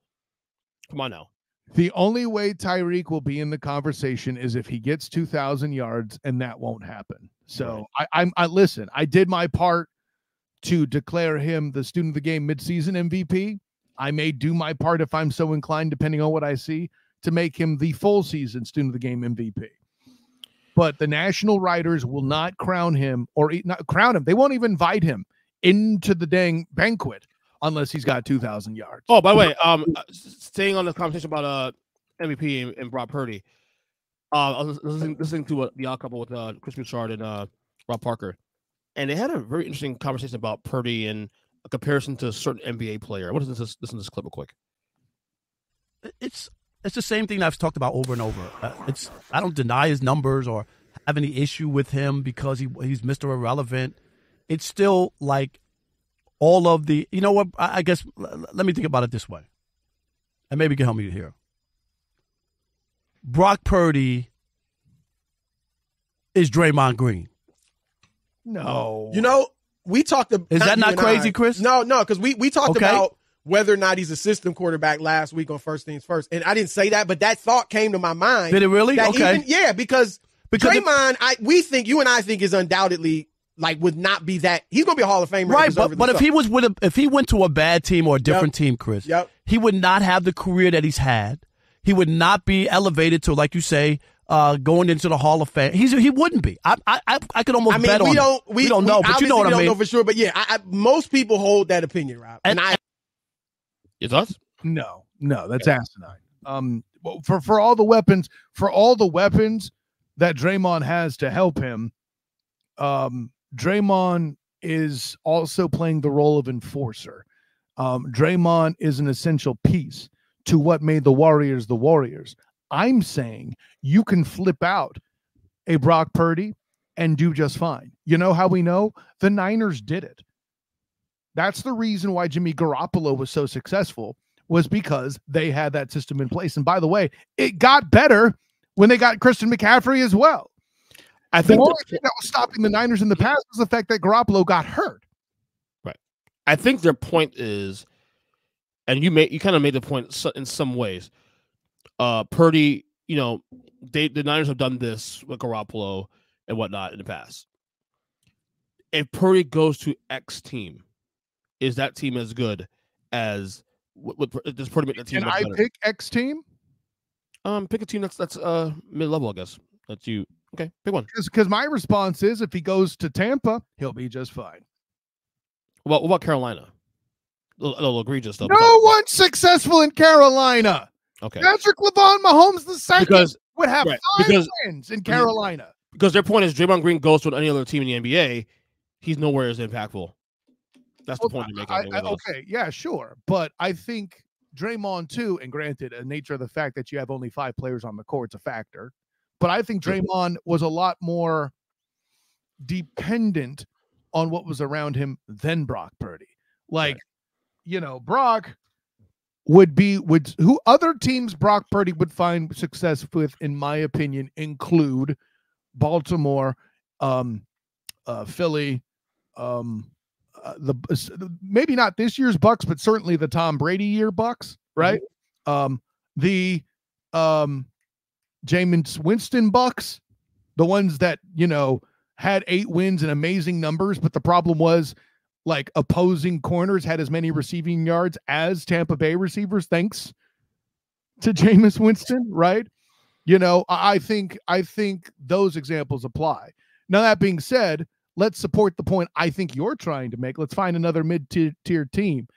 The only way Tyreek will be in the conversation is if he gets 2,000 yards, and that won't happen. So right. I listen. I did my part to declare him the student of the game midseason MVP. I may do my part if I'm so inclined, depending on what I see, to make him the full season student of the game MVP. But the national writers will not crown him or not crown him. They won't even invite him into the dang banquet unless he's got 2,000 yards. Oh, by the way, staying on the conversation about MVP and Brock Purdy, I was listening to the Odd Couple with Chris Bouchard and Rob Parker, and they had a very interesting conversation about Purdy and a comparison to a certain NBA player. What is this? Listen to this clip real quick. It's the same thing I've talked about over and over. I don't deny his numbers or have any issue with him because he's Mr. Irrelevant. It's still like all of the, you know what, I guess, let me think about it this way. And maybe you can help me here. Brock Purdy is Draymond Green. No. You know, we talked about. Is that not crazy, Chris? No, because we talked about whether or not he's a system quarterback last week on First Things First. And I didn't say that, but that thought came to my mind. Did it really? Okay. Because Draymond, you and I think is undoubtedly would not be that. He's going to be a Hall of Famer. Right, but if he went to a bad team or a different team, Chris, he would not have the career that he's had. He would not be elevated to, like you say, going into the Hall of Fame. He wouldn't be. I could almost bet on it. We don't know, but you know what I mean. We don't know for sure, but yeah, most people hold that opinion, Rob. And your thoughts? No, that's asinine. For all the weapons, that Draymond has to help him, Draymond is also playing the role of enforcer. Draymond is an essential piece to what made the Warriors the Warriors. I'm saying you can flip out a Brock Purdy and do just fine. You know how we know? The Niners did it. That's the reason why Jimmy Garoppolo was so successful, was because they had that system in place. And by the way, it got better when they got Christian McCaffrey as well. I think the only thing that was stopping the Niners in the past was the fact that Garoppolo got hurt. Right. I think their point is, and you kind of made the point in some ways. Purdy, the Niners have done this with Garoppolo and whatnot in the past. If Purdy goes to X team, is that team as good as does Purdy make that team? Can I pick X team? Pick a team that's mid-level, I guess. That's you. Okay, pick one. Because my response is, if he goes to Tampa, he'll be just fine. What about Carolina? A little egregious stuff. No one's successful in Carolina. Okay. Patrick LeVon Mahomes II would have 5 wins in Carolina. Because their point is, Draymond Green goes to any other team in the NBA, he's nowhere as impactful. That's the point you're making. Okay, yeah, sure. But I think Draymond too, and granted, the nature of the fact that you have only 5 players on the court is a factor. But I think Draymond was a lot more dependent on what was around him than Brock Purdy. Brock who other teams Brock Purdy would find success with, in my opinion, include Baltimore, Philly, maybe not this year's Bucks, but certainly the Tom Brady year Bucks, right? The Jameis Winston Bucks, the ones that had 8 wins and amazing numbers, but the problem was opposing corners had as many receiving yards as Tampa Bay receivers, thanks to Jameis Winston, right? I think those examples apply. Now, that being said, let's support the point I think you're trying to make. Let's find another mid-tier team.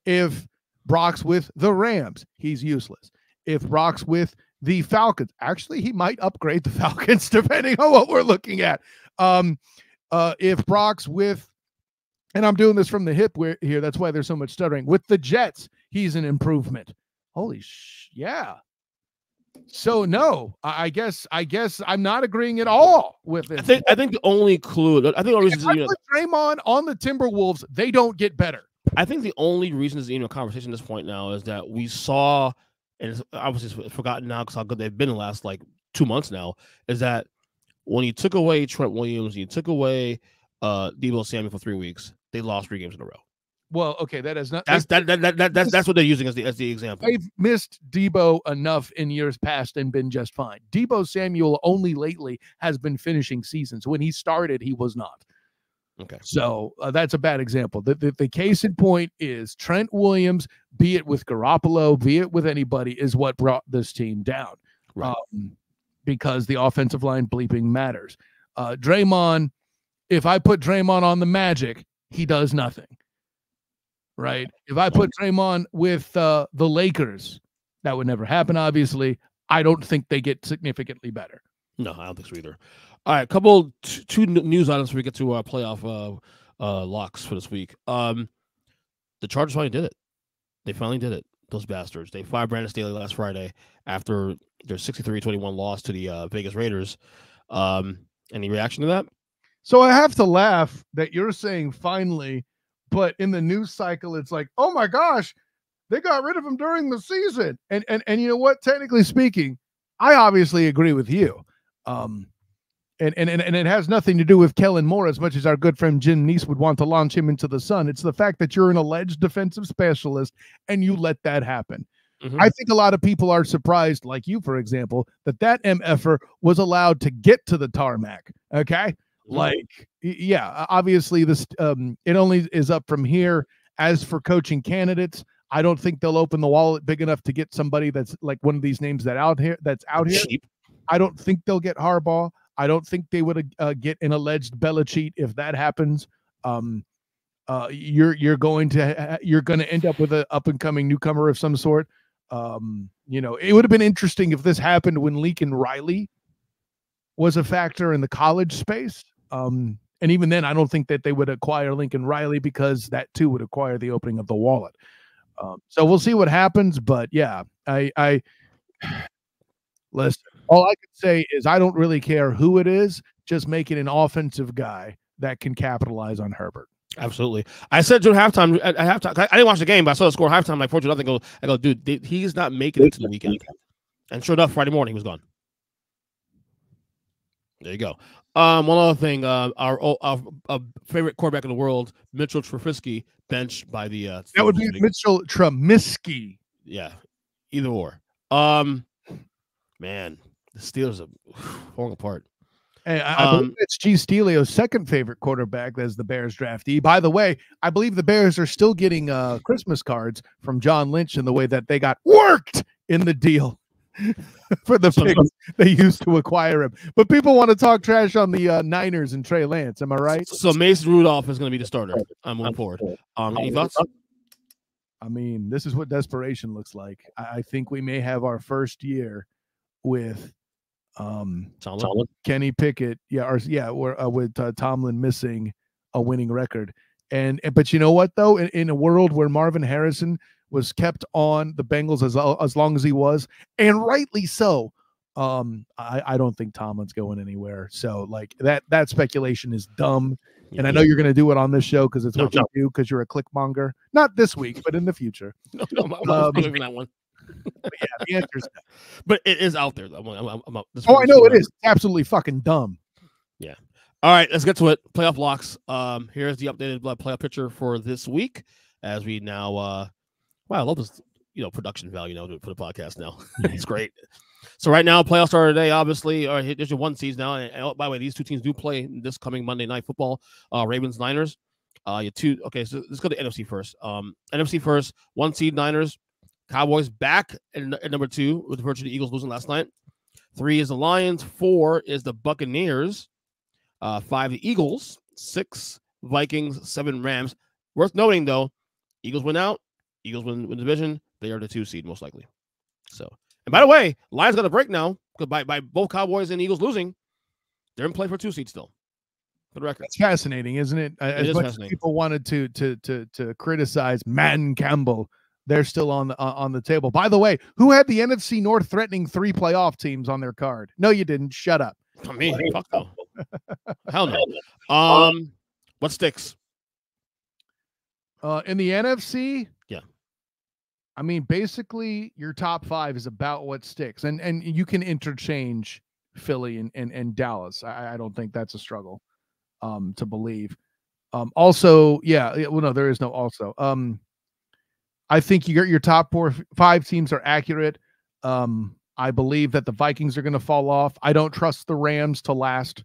If Brock's with the Rams, he's useless. If Brock's with the Falcons, actually, he might upgrade the Falcons depending on what we're looking at. If Brock's with, and I'm doing this from the hip here, that's why there's so much stuttering. With the Jets, he's an improvement. Holy yeah. So no, I guess I'm not agreeing at all with it. I think the only clue, I think the reason if I put Draymond on the Timberwolves, they don't get better. I think the only reason is conversation at this point now is that we saw, and it's obviously forgotten now because how good they've been in the last 2 months now, is that when you took away Trent Williams, you took away Deebo Samuel for 3 weeks, they lost 3 games in a row. Well, okay, that is not. That's what they're using as the example. They've missed Deebo enough in years past and been just fine. Deebo Samuel only lately has been finishing seasons. When he started, he was not. Okay, so that's a bad example. The case in point is Trent Williams, be it with Garoppolo, be it with anybody, is what brought this team down. Right. Because the offensive line bleeping matters. Draymond, if I put Draymond on the Magic, he does nothing. Right? If I put Draymond with the Lakers, that would never happen, obviously. I don't think they get significantly better. No, I don't think so either. All right, two news items before we get to our playoff locks for this week. The Chargers finally did it. They finally did it, those bastards. They fired Brandon Staley last Friday after their 63-21 loss to the Vegas Raiders. Any reaction to that? So I have to laugh that you're saying finally but in the news cycle, it's like, oh my gosh, they got rid of him during the season. And you know what? Technically speaking, I obviously agree with you. And it has nothing to do with Kellen Moore as much as our good friend Jim Neese would want to launch him into the sun. It's the fact that you're an alleged defensive specialist and you let that happen. Mm-hmm. I think a lot of people are surprised, like you, for example, that MFer was allowed to get to the tarmac. Okay. Mm-hmm. Like, yeah, obviously this, it only is up from here. As for coaching candidates, I don't think they'll open the wallet big enough to get somebody that's like one of these names that's out here. Cheap. I don't think they'll get Harbaugh. I don't think they would get an alleged Belichick if that happens. You're going to end up with an up and coming newcomer of some sort. You know, it would have been interesting if this happened when Lincoln Riley was a factor in the college space. And even then, I don't think that they would acquire Lincoln Riley because that too would acquire the opening of the wallet. So we'll see what happens. But yeah, I listen. All I can say is I don't really care who it is. Just make it an offensive guy that can capitalize on Herbert. Absolutely. I said during halftime, at halftime, I didn't watch the game, but I saw the score halftime, like 4-0. I go, dude, he's not making it to the weekend. And sure enough, Friday morning, he was gone. There you go. One other thing, our favorite quarterback in the world, Mitchell Trubisky, benched by the that would be Mitchell Trubisky. Yeah, either or. Man, the Steelers are falling apart. Hey, I believe it's G. Stelio's second favorite quarterback as the Bears draftee. By the way, I believe the Bears are still getting Christmas cards from John Lynch in the way that they got worked in the deal for the picks they used to acquire him. But people want to talk trash on the Niners and Trey Lance. Am I right? So Mason Rudolph is going to be the starter. I'm moving forward. Any thoughts? I mean, this is what desperation looks like. I think we may have our first year with Kenny Pickett, with Tomlin missing a winning record, but you know what though, in a world where Marvin Harrison was kept on the Bengals as long as he was, and rightly so, I don't think Tomlin's going anywhere. So like that speculation is dumb, and I know you're going to do it on this show because it's what you do because you're a clickmonger. Not this week, but in the future. No, I'm believing that one. Yeah, the answer's no. But it is out there though. I know it is. It's absolutely fucking dumb. Yeah. All right, let's get to it. Playoff locks. Here's the updated playoff picture for this week. As we now, wow, I love this, production value now for the podcast now. It's great. So right now, playoffs start today. Obviously, there's your one seeds now. And by the way, these two teams do play this coming Monday Night Football. Ravens Niners. Okay, so let's go to NFC first. NFC first. One seed Niners. Cowboys back at number 2 with virtually the Eagles losing last night. 3 is the Lions. 4 is the Buccaneers. 5 the Eagles. 6 Vikings. 7 Rams. Worth noting though, Eagles win out. Eagles win the division. They are the 2 seed most likely. So, and by the way, Lions got a break now because by both Cowboys and Eagles losing, they're in play for 2 seeds still. For the record, it's fascinating, isn't it? As much as people wanted to criticize Matt Campbell, they're still on the table. By the way, who had the NFC North threatening 3 playoff teams on their card? No, you didn't. Shut up. I mean, fuck no. Hell no. What sticks? In the NFC? Yeah. I mean, basically, your top 5 is about what sticks. And you can interchange Philly and Dallas. I don't think that's a struggle to believe. Also, well, no, there is no also. I think your top 5 teams are accurate. I believe that the Vikings are going to fall off. I don't trust the Rams to last.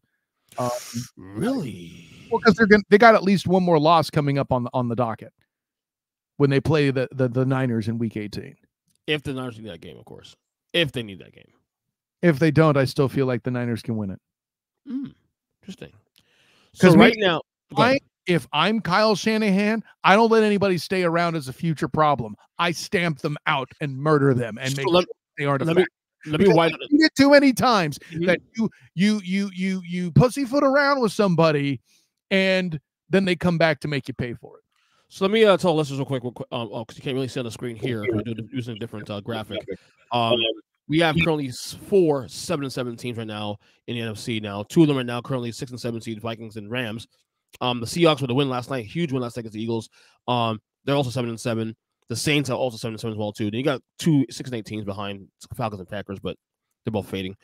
Really? Well, because they got at least one more loss coming up on the docket when they play the Niners in Week 18. If the Niners need that game, of course. If they need that game. If they don't, I still feel like the Niners can win it. Interesting. So right now, if I'm Kyle Shanahan, I don't let anybody stay around as a future problem. I stamp them out and murder them and make sure they aren't a fact. Let me wipe it too many times that you pussyfoot around with somebody and then they come back to make you pay for it. So let me tell listeners real quick, because you can't really see on the screen here. We're using a different graphic. We have currently 4 7-7 teams right now in the NFC. Now 2 of them are now currently 6 and 7 seed, Vikings and Rams. The Seahawks with a win last night, huge win last night against the Eagles. They're also 7-7. The Saints are also 7-7 as well too. Then you got 2 6-8 teams behind Falcons and Packers, but they're both fading.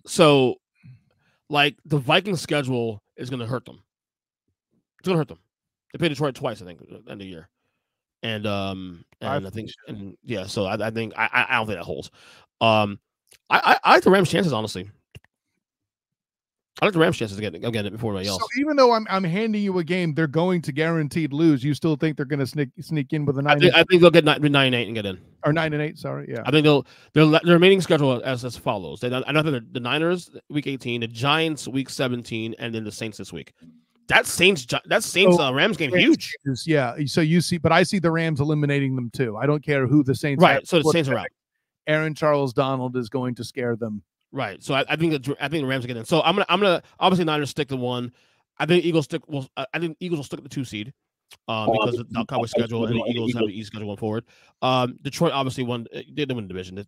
So like the Vikings schedule is going to hurt them. It's going to hurt them. They played Detroit twice, I think, at the end of the year. And I think, and yeah, so I think I don't think that holds. I like the Rams' chances, honestly. I like the Rams' chances of getting it before anybody else. So even though I'm handing you a game, they're going to guaranteed lose. You still think they're going to sneak in with a 9? I think they'll get 9-8 and get in, or 9-8. Sorry, yeah. I think their remaining schedule as follows. I know that the Niners week 18, the Giants week 17, and then the Saints this week. That Saints Rams game huge. Yeah. So you see, but I see the Rams eliminating them too. I don't care who the Saints. Right. So the Saints are out. Aaron Charles Donald is going to scare them. Right. So I think the Rams are getting in. So I'm gonna obviously Niners stick to 1. I think Eagles stick. Well, I think Eagles will stick the 2 seed. Because of the Cowboys schedule and the Eagles have an easy schedule going forward. Detroit obviously won. They didn't win the division.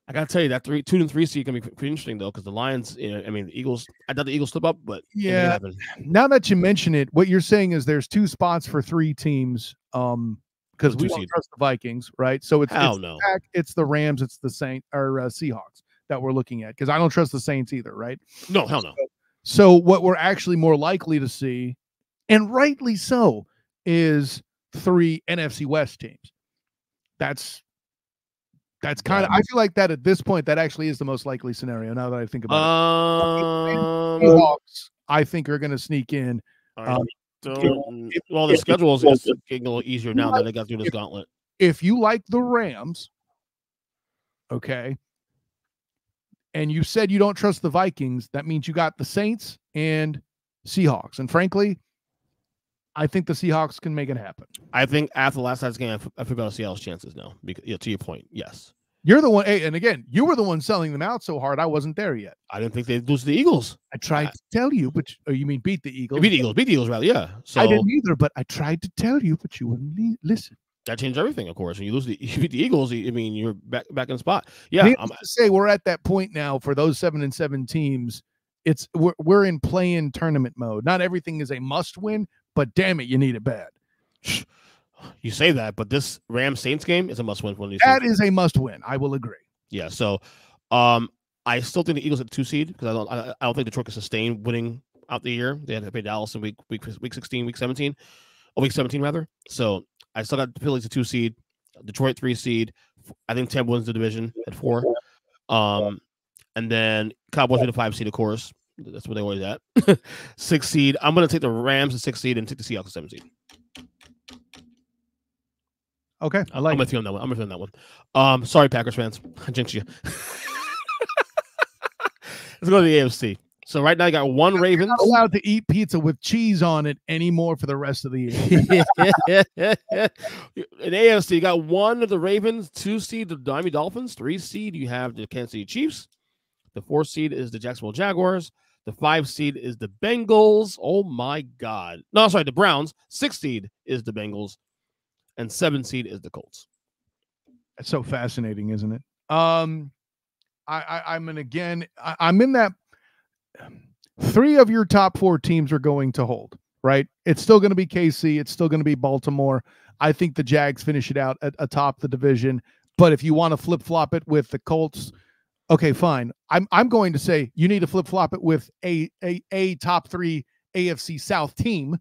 I gotta tell you that 2 and 3 seed can be pretty interesting though, because the Lions. I mean, the Eagles. I thought the Eagles slip up, but yeah. Now that you mention it, what you're saying is there's 2 spots for 3 teams. Because we don't trust the Vikings, right? So it's the Rams, it's the Seahawks that we're looking at. Because I don't trust the Saints either, right? No, hell no. So what we're actually more likely to see, and rightly so, is 3 NFC West teams. That's kind of, I feel like that at this point, that actually is the most likely scenario now that I think about it. Seahawks, I think, are going to sneak in. Well, the schedule is getting a little easier now that they got through this gauntlet. If you like the Rams, okay, and you said you don't trust the Vikings, that means you got the Saints and Seahawks. And frankly, I think the Seahawks can make it happen. I think after last night's game, I forgot Seattle's chances now. Because, to your point, yes. You're the one, and again, you were the one selling them out so hard. I wasn't there yet. I didn't think they'd lose to the Eagles. I tried to tell you, but you mean beat the Eagles? Beat the Eagles, rather, yeah. So I didn't either, but I tried to tell you, but you wouldn't listen. That changed everything, of course. When you beat the Eagles, I mean, you're back in the spot. Yeah, I'm to say we're at that point now for those 7-7 teams. We're in play-in tournament mode. Not everything is a must-win, but damn it, you need it bad. You say that, but this Rams Saints game is a must-win for one of these. That is a must-win. I will agree. Yeah. So, I still think the Eagles at the 2 seed because I don't think Detroit can sustain winning out the year. They had to play Dallas in week 16, week 17, or week 17 rather. So I still got the Phillies at 2 seed, Detroit 3 seed. I think Tampa wins the division at 4. And then Cowboys with a 5 seed, of course. That's what they always at. 6 seed. I'm going to take the Rams at 6 seed and take the Seahawks at 7 seed. Okay, I'm with you on that one. I'm with you on that one. Sorry, Packers fans. I jinxed you. Let's go to the AFC. So right now you got 1 Ravens. You're not allowed to eat pizza with cheese on it anymore for the rest of the year. In AFC, you got 1 of the Ravens, 2 seed the Miami Dolphins, 3 seed you have the Kansas City Chiefs. The 4 seed is the Jacksonville Jaguars. The 5 seed is the Bengals. Oh my God. No, sorry, the Browns. 6 seed is the Bengals. And 7 seed is the Colts. That's so fascinating, isn't it? I'm in that 3 of your top 4 teams are going to hold, right? It's still going to be KC. It's still going to be Baltimore. I think the Jags finish it out atop the division. But if you want to flip-flop it with the Colts, okay, fine. I'm going to say you need to flip-flop it with a top 3 AFC South team,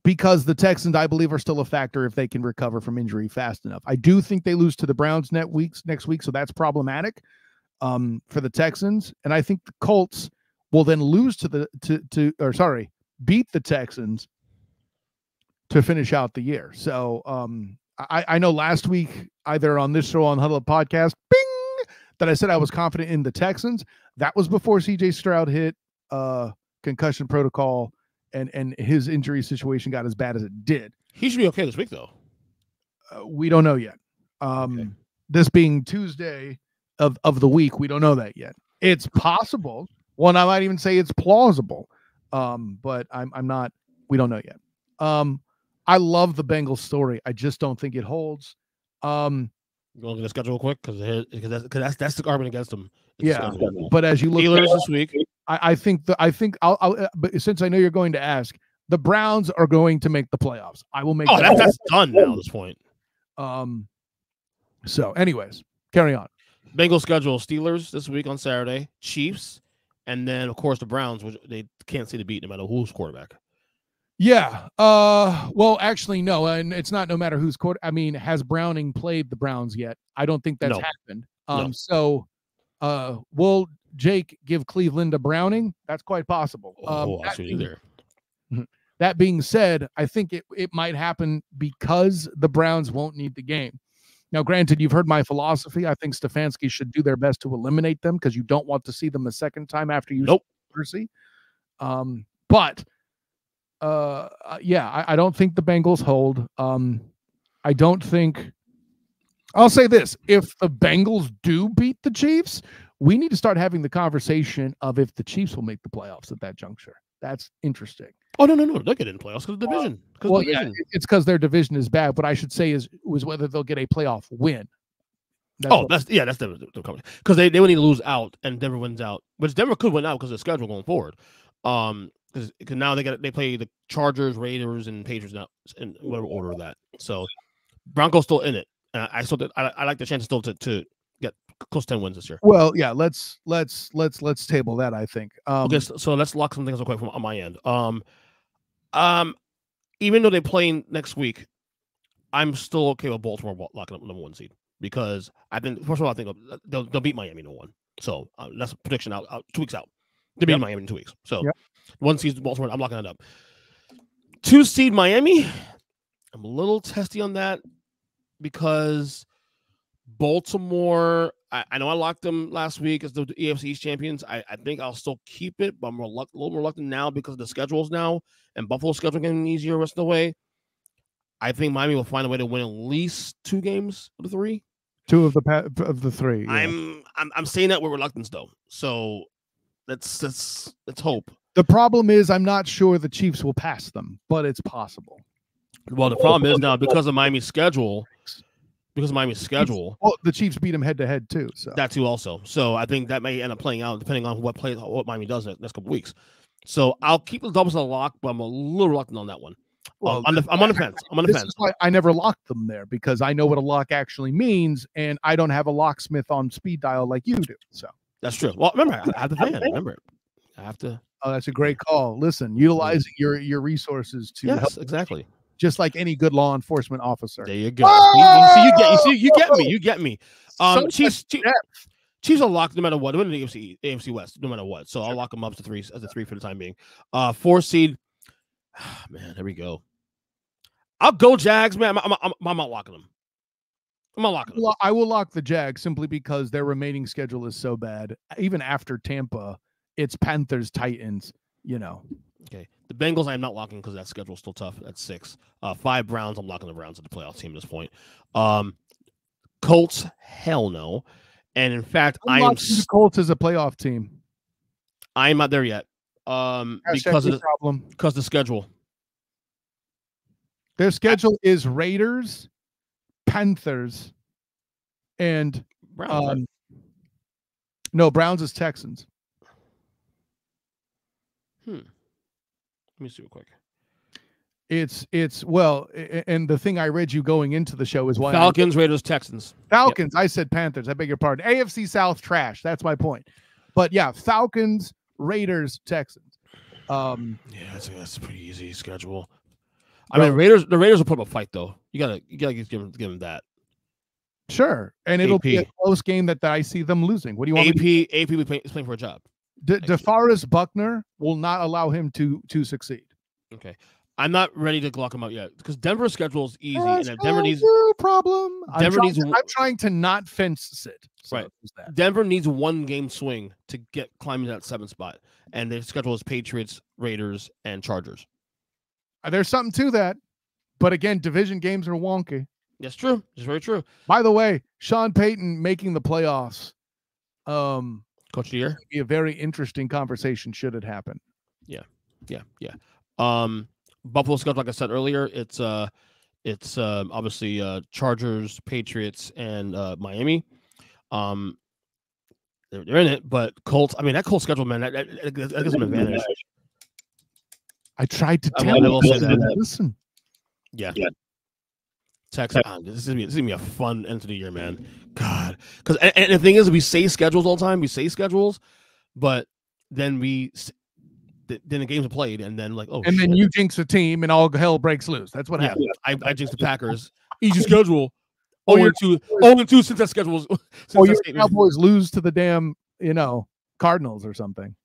because the Texans, I believe, are still a factor if they can recover from injury fast enough. I do think they lose to the Browns next week, so that's problematic for the Texans. And I think the Colts will then lose beat the Texans to finish out the year. So I know last week, either on this show on Huddle Up Podcast, bing, that I said I was confident in the Texans. That was before CJ Stroud hit concussion protocol. And his injury situation got as bad as it did. He should be okay this week, though. We don't know yet. Okay. This being Tuesday of the week, we don't know that yet. It's possible. One, I might even say it's plausible. But I'm not. We don't know yet. I love the Bengals story. I just don't think it holds. Going to the schedule real quick because that's the argument against them. Yeah, but as you look Steelers this week. I think but since I know you're going to ask, the Browns are going to make the playoffs. I will make. That's done now at this point. So, anyways, carry on. Bengals schedule: Steelers this week on Saturday, Chiefs, and then of course the Browns, which they can't see the beat no matter who's quarterback. Yeah. Well, actually, no, and it's not no matter who's quarter. I mean, has Browning played the Browns yet? I don't think that's happened. No. So, will Jake give Cleveland a Browning? That's quite possible. I see you there. That being said, I think it might happen because the Browns won't need the game. Now, granted, you've heard my philosophy. I think Stefanski should do their best to eliminate them because you don't want to see them a second time after you mercy. But I don't think the Bengals hold. I don't think. I'll say this: if the Bengals do beat the Chiefs, we need to start having the conversation of if the Chiefs will make the playoffs at that juncture. That's interesting. Oh no, they'll get in the playoffs because of the division. Yeah, it's because their division is bad. But I should say was whether they'll get a playoff win. That's Denver because they would need to lose out and Denver wins out, which Denver could win out because of the schedule going forward. Because now they play the Chargers, Raiders, and Patriots now in whatever order of that. So Broncos still in it. I like the chance still to get close to 10 wins this year. Well, yeah, let's table that. I think. Okay, so let's lock some things real quick from on my end. Even though they play next week, I'm still okay with Baltimore locking up number 1 seed because I think first of all I think they'll beat Miami in 1. So that's a prediction out 2 weeks out. They beat Miami in 2 weeks. So 1 seed Baltimore, I'm locking it up. 2 seed Miami, I'm a little testy on that because Baltimore, I know I locked them last week as the AFC East champions. I think I'll still keep it, but I'm a little more reluctant now because of the schedules now and Buffalo's schedule getting easier the rest of the way. I think Miami will find a way to win at least 2 games of the 3. 2 of the 3. Yeah. I'm saying that with reluctance though. So let's hope. The problem is I'm not sure the Chiefs will pass them, but it's possible. Well, the problem is now because of Miami's schedule. Well, the Chiefs beat them head to head too. So that too also. So I think that may end up playing out depending on what Miami does next couple weeks. So I'll keep the doubles a lock, but I'm a little reluctant on that one. Well, I'm on the fence. This is why I never locked them there because I know what a lock actually means, and I don't have a locksmith on speed dial like you do. So that's true. Well, remember, I have the fan. Remember, I have to. Oh, that's a great call. Listen, utilizing your resources to help. Exactly. Just like any good law enforcement officer. There you go. You get me. Chiefs are locked no matter what. They're in the AFC West no matter what. So I'll lock them up to 3 as a 3 for the time being. 4 seed. Man, there we go. I'll go Jags, man. I'm not locking them. I'm not locking them. I will lock the Jags simply because their remaining schedule is so bad. Even after Tampa, it's Panthers, Titans. Okay. The Bengals, I'm not locking because that schedule's still tough. That's 6. 5 Browns, I'm locking the Browns at the playoff team at this point. Colts, hell no. And in fact, the Colts as a playoff team. I'm not there yet. Because of the schedule. Their schedule is Raiders, Panthers, and Browns. No, Browns is Texans. Let me see real quick. It's and the thing I read you going into the show is why Falcons, Raiders, Texans. Falcons. Yep. I said Panthers. I beg your pardon. AFC South trash. That's my point. But yeah, Falcons, Raiders, Texans. That's a pretty easy schedule. I mean, the Raiders will put up a fight though. You gotta give them that. Sure, and it'll be a close game that I see them losing. What do you want? AP is playing for a job. DeForest Buckner will not allow him to succeed. Okay, I'm not ready to lock him out yet because Denver's schedule is easy, and if Denver needs problem. I'm trying to not fence sit. So right. Denver needs 1 game swing to get climbing that 7th spot, and their schedule is Patriots, Raiders, and Chargers. There's something to that, but again, division games are wonky. That's true. It's very true. By the way, Sean Payton making the playoffs. Coach of the year. Be a very interesting conversation should it happen. Yeah. Buffalo schedule, like I said earlier, it's obviously Chargers, Patriots, and Miami. They're in it, but Colts. I mean, that Colts schedule, man, that gives them an advantage. I tried to tell you. Listen. Yeah. Texas. This is gonna be a fun end to the year, man. God, because and the thing is, we say schedules all the time. We say schedules, but then then the games are played, and then like, and then you jinx a team, and all hell breaks loose. That's what happens. I jinx the Packers. Easy schedule. 0-2 since that schedule. Your Cowboys lose to the damn Cardinals or something.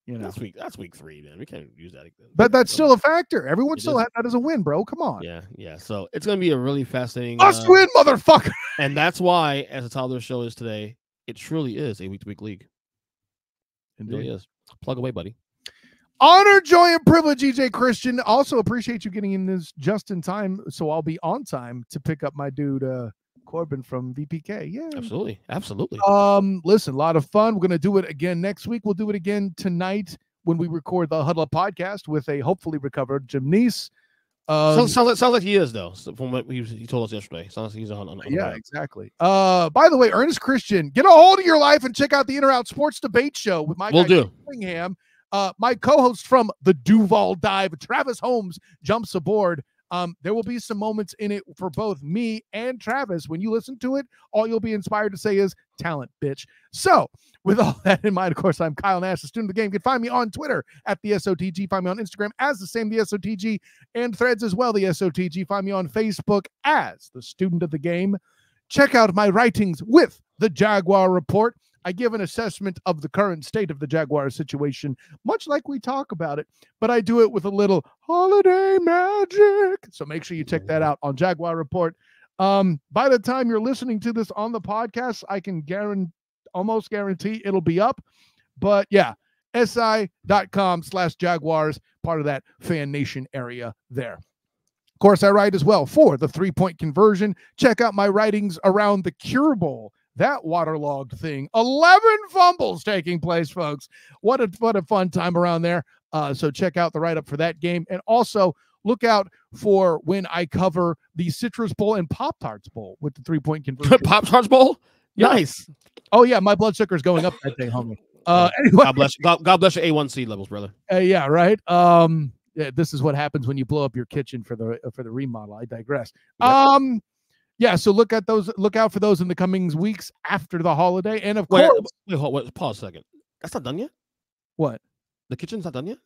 That's week 3, man. We can't use that again. But that's still a factor. Everyone still has that as a win, bro. Come on. Yeah. So it's gonna be a really fascinating win, motherfucker. And that's why, as the title of the show is today, it truly is a week-to-week league. It really is. Plug away, buddy. Honor, joy, and privilege, EJ Christian. Also appreciate you getting in this just in time, so I'll be on time to pick up my dude Corbin from VPK. Yeah, absolutely. Listen, a lot of fun. We're gonna do it again next week. We'll do it again tonight when we record the Huddle Up podcast with a hopefully recovered Jim Neese. Sounds like he is, though, from what he told us yesterday. Sounds like he's on exactly. By the way, Ernest Christian, get a hold of your life and check out the In or Out Sports Debate Show with my guy Cunningham. My co-host from the Duval Dive, Travis Holmes, jumps aboard. There will be some moments in it for both me and Travis. When you listen to it, all you'll be inspired to say is talent, bitch. So with all that in mind, of course, I'm Kyle Nash, the student of the game. You can find me on Twitter at the SOTG. Find me on Instagram as the same, the SOTG, and Threads as well, the SOTG. Find me on Facebook as the student of the game. Check out my writings with the Jaguar Report. I give an assessment of the current state of the Jaguar situation, much like we talk about it, but I do it with a little holiday magic. So make sure you check that out on Jaguar Report. By the time you're listening to this on the podcast, I can almost guarantee it'll be up. But yeah, si.com/Jaguars, part of that Fan Nation area there. Of course, I write as well for the 3-point conversion. Check out my writings around the Cure Bowl. That waterlogged thing. 11 fumbles taking place, folks. What a fun time around there. So check out the write-up for that game. And also look out for when I cover the Citrus Bowl and Pop-Tarts Bowl with the 3-point conversion. Pop-Tarts Bowl? Yeah. Nice. Oh, yeah. My blood sugar's going up that day, homie. Anyway. God bless your A1C levels, brother. Yeah, right. This is what happens when you blow up your kitchen for the remodel. I digress. Yep. Yeah, so look out for those in the coming weeks after the holiday. And of course, wait, pause a second. That's not done yet? What? The kitchen's not done yet?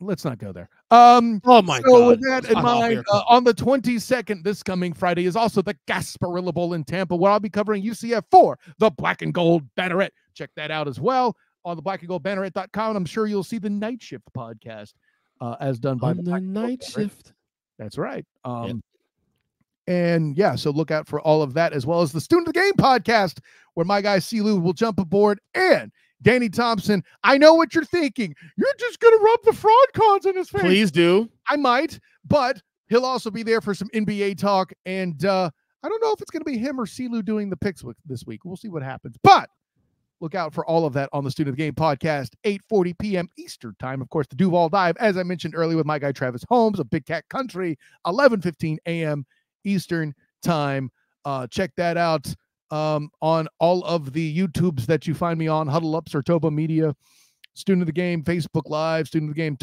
Let's not go there. Oh my God. With that in mind, on the 22nd, this coming Friday, is also the Gasparilla Bowl in Tampa, where I'll be covering UCF for the Black and Gold Banneret. Check that out as well on the blackandgoldbanneret.com. I'm sure you'll see the Night Shift podcast as done by the Night Shift. That's right. And yeah, so look out for all of that, as well as the Student of the Game podcast, where my guy Silu will jump aboard, and Danny Thompson. I know what you're thinking. You're just going to rub the fraud cons in his face. Please do. I might, but he'll also be there for some NBA talk. And I don't know if it's going to be him or Silu doing the picks this week. We'll see what happens. But look out for all of that on the Student of the Game podcast, 8:40 p.m. Eastern time. Of course, the Duval Dive, as I mentioned earlier, with my guy Travis Holmes of Big Cat Country, 11:15 a.m. Eastern time. Check that out on all of the YouTubes that you find me on, Huddle Up, Sartoba Media, Student of the Game, Facebook Live, Student of the Game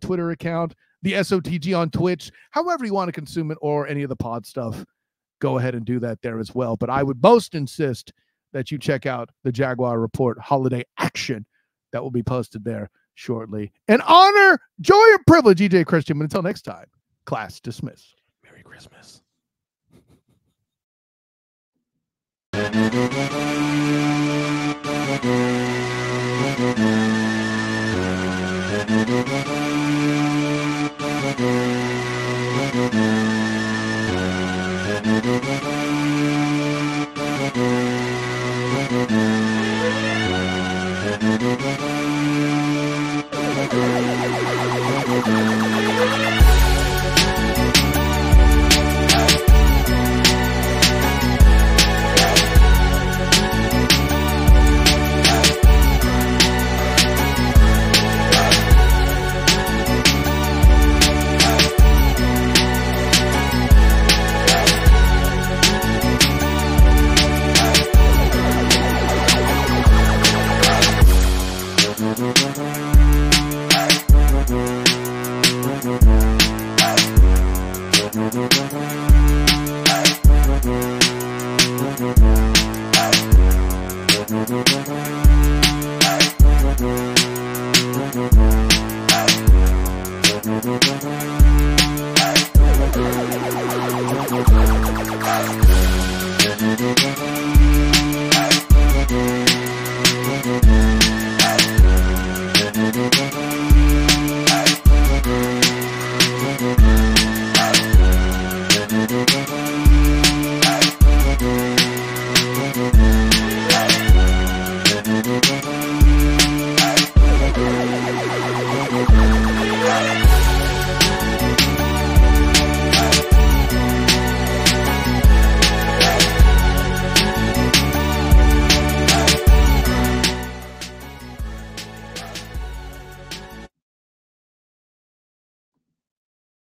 Twitter account, the SOTG on Twitch, however you want to consume it, or any of the pod stuff. Go ahead and do that there as well. But I would most insist that you check out the Jaguar Report holiday action that will be posted there shortly. And honor, joy, and privilege, EJ Christian. But until next time, class dismissed. Merry Christmas.